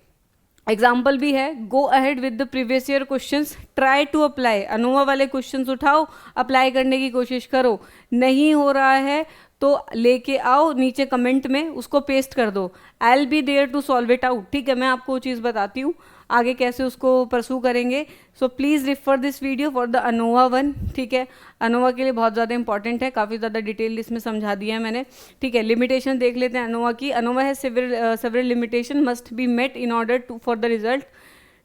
एग्जाम्पल भी है, go ahead with the previous year questions, try to apply, ANOVA वाले क्वेश्चंस उठाओ, अप्लाई करने की कोशिश करो। नहीं हो रहा है तो लेके आओ, नीचे कमेंट में उसको पेस्ट कर दो, I will be there to solve it out, ठीक है। मैं आपको वो चीज़ बताती हूँ आगे कैसे उसको परसू करेंगे। So please refer this video for the ANOVA 1, ठीक है। अनोवा के लिए बहुत ज़्यादा इंपॉर्टेंट है, काफ़ी ज़्यादा डिटेल इसमें समझा दिया है मैंने, ठीक है। लिमिटेशन देख लेते हैं अनोवा की। अनोवा है several limitation must be met in order to for the result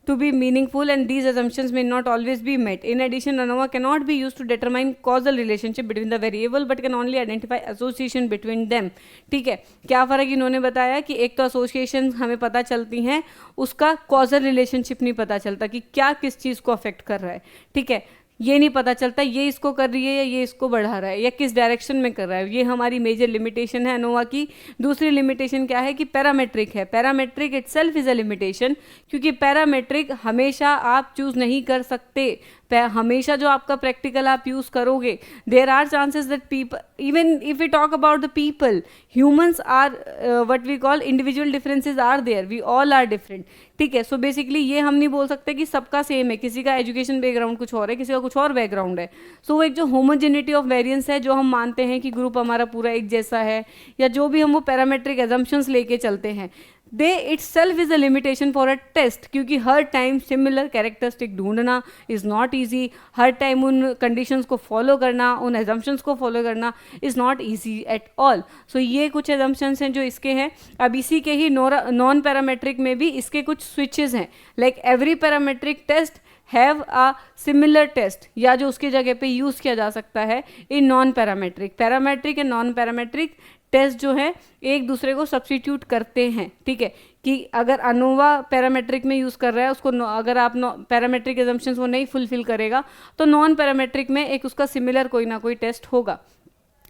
to be meaningful, and these assumptions may not always be met. In addition, ANOVA cannot be used to determine causal relationship between the variable but can only identify association between them। ठीक है, क्या फ़र्क इन्होंने बताया कि एक तो association हमें पता चलती हैं, उसका कॉजल रिलेशनशिप नहीं पता चलता कि क्या किस चीज़ को अफेक्ट कर रहा है, ठीक है, ये नहीं पता चलता ये इसको कर रही है या ये इसको बढ़ा रहा है या किस डायरेक्शन में कर रहा है। ये हमारी मेजर लिमिटेशन है अनोवा की। दूसरी लिमिटेशन क्या है कि पैरामेट्रिक है। Parametric itself is a limitation, क्योंकि पैरामेट्रिक हमेशा आप चूज नहीं कर सकते। हमेशा जो आपका प्रैक्टिकल आप यूज करोगे, there are chances that people, even if we talk about the people, humans are what we call individual differences are there, we all are different, ठीक है। सो बेसिकली ये हम नहीं बोल सकते कि सबका सेम है, किसी का एजुकेशन बैकग्राउंड कुछ और है, किसी का कुछ और बैकग्राउंड है। सो वो एक जो होमोजेनिटी ऑफ वेरिएंस है, जो हम मानते हैं कि ग्रुप हमारा पूरा एक जैसा है, या जो भी हम वो पैरामेट्रिक एजम्पशंस लेके चलते हैं, they itself is a limitation for a test, क्योंकि हर टाइम सिमिलर कैरेक्टरिस्टिक ढूंढना इज़ नॉट ईजी। हर टाइम उन कंडीशंस को फॉलो करना, उन एजम्पशंस को फॉलो करना is not easy at all. So ये कुछ एजम्पशंस हैं जो इसके हैं। अब इसी के ही नॉन पैरामेट्रिक में भी इसके कुछ स्विचेस हैं, like every parametric test have a similar test, या जो उसकी जगह पे यूज़ किया जा सकता है in non parametric. Parametric and non parametric test जो है एक दूसरे को सब्स्टिट्यूट करते हैं, ठीक है। कि अगर अनोवा पैरामेट्रिक में यूज़ कर रहा है उसको, अगर आप पैरामेट्रिक एजम्पशंस वो नहीं फुलफिल करेगा तो नॉन पैरामेट्रिक में एक उसका सिमिलर कोई ना कोई टेस्ट होगा,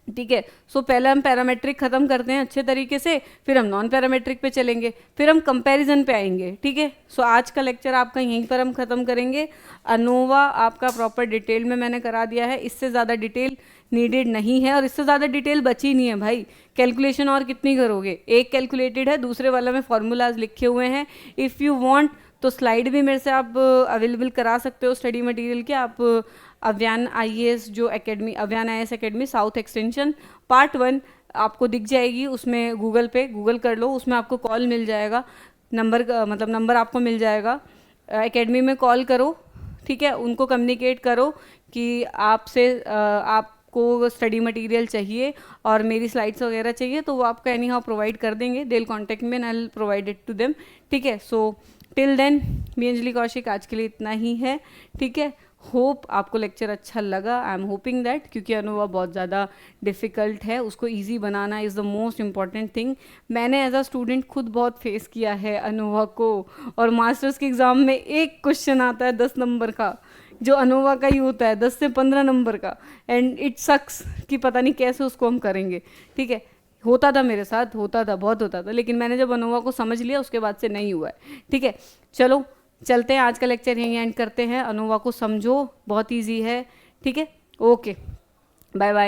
ठीक है। सो पहले हम पैरामेट्रिक ख़त्म करते हैं अच्छे तरीके से, फिर हम नॉन पैरामेट्रिक पे चलेंगे, फिर हम कंपैरिजन पे आएंगे, ठीक है। सो आज का लेक्चर आपका यहीं पर हम ख़त्म करेंगे। अनोवा आपका प्रॉपर डिटेल में मैंने करा दिया है, इससे ज़्यादा डिटेल नीडेड नहीं है और इससे ज़्यादा डिटेल बची नहीं है भाई। कैलकुलेशन और कितनी करोगे, एक कैलकुलेटेड है, दूसरे वाला में फॉर्मूलाज लिखे हुए हैं। इफ़ यू वांट तो स्लाइड भी मेरे से आप अवेलेबल करा सकते हो स्टडी मटेरियल के। आप अव्यान IAS जो academy, Avyan IAS academy south extension part 1 आपको दिख जाएगी, उसमें गूगल पे गूगल कर लो, उसमें आपको कॉल मिल जाएगा, नंबर मतलब नंबर आपको मिल जाएगा। एकेडमी में कॉल करो, ठीक है, उनको कम्युनिकेट करो कि आपसे आपको आपको स्टडी मटेरियल चाहिए और मेरी स्लाइड्स वगैरह चाहिए तो वो आपको एनी हाउ प्रोवाइड कर देंगे, they will contact me and I will provide it to them, ठीक है। So till then me Anjali Kaushik, आज के लिए इतना ही है, ठीक है। होप आपको लेक्चर अच्छा लगा, आई एम होपिंग दैट, क्योंकि अनोवा बहुत ज़्यादा डिफ़िकल्ट है, उसको easy banana is the most important thing. मैंने एज अ स्टूडेंट खुद बहुत फेस किया है अनोवा को, और मास्टर्स के एग्ज़ाम में एक क्वेश्चन आता है 10 नंबर का जो अनोवा का ही होता है, 10 से 15 नंबर का, एंड इट सक्स कि पता नहीं कैसे उसको हम करेंगे, ठीक है। होता था मेरे साथ, होता था, बहुत होता था, लेकिन मैंने जब अनोवा को समझ लिया उसके बाद से नहीं हुआ है, ठीक है। चलो चलते हैं, आज का लेक्चर यहीं एंड करते हैं। अनोवा को समझो, बहुत ईजी है, ठीक है। Okay, bye bye.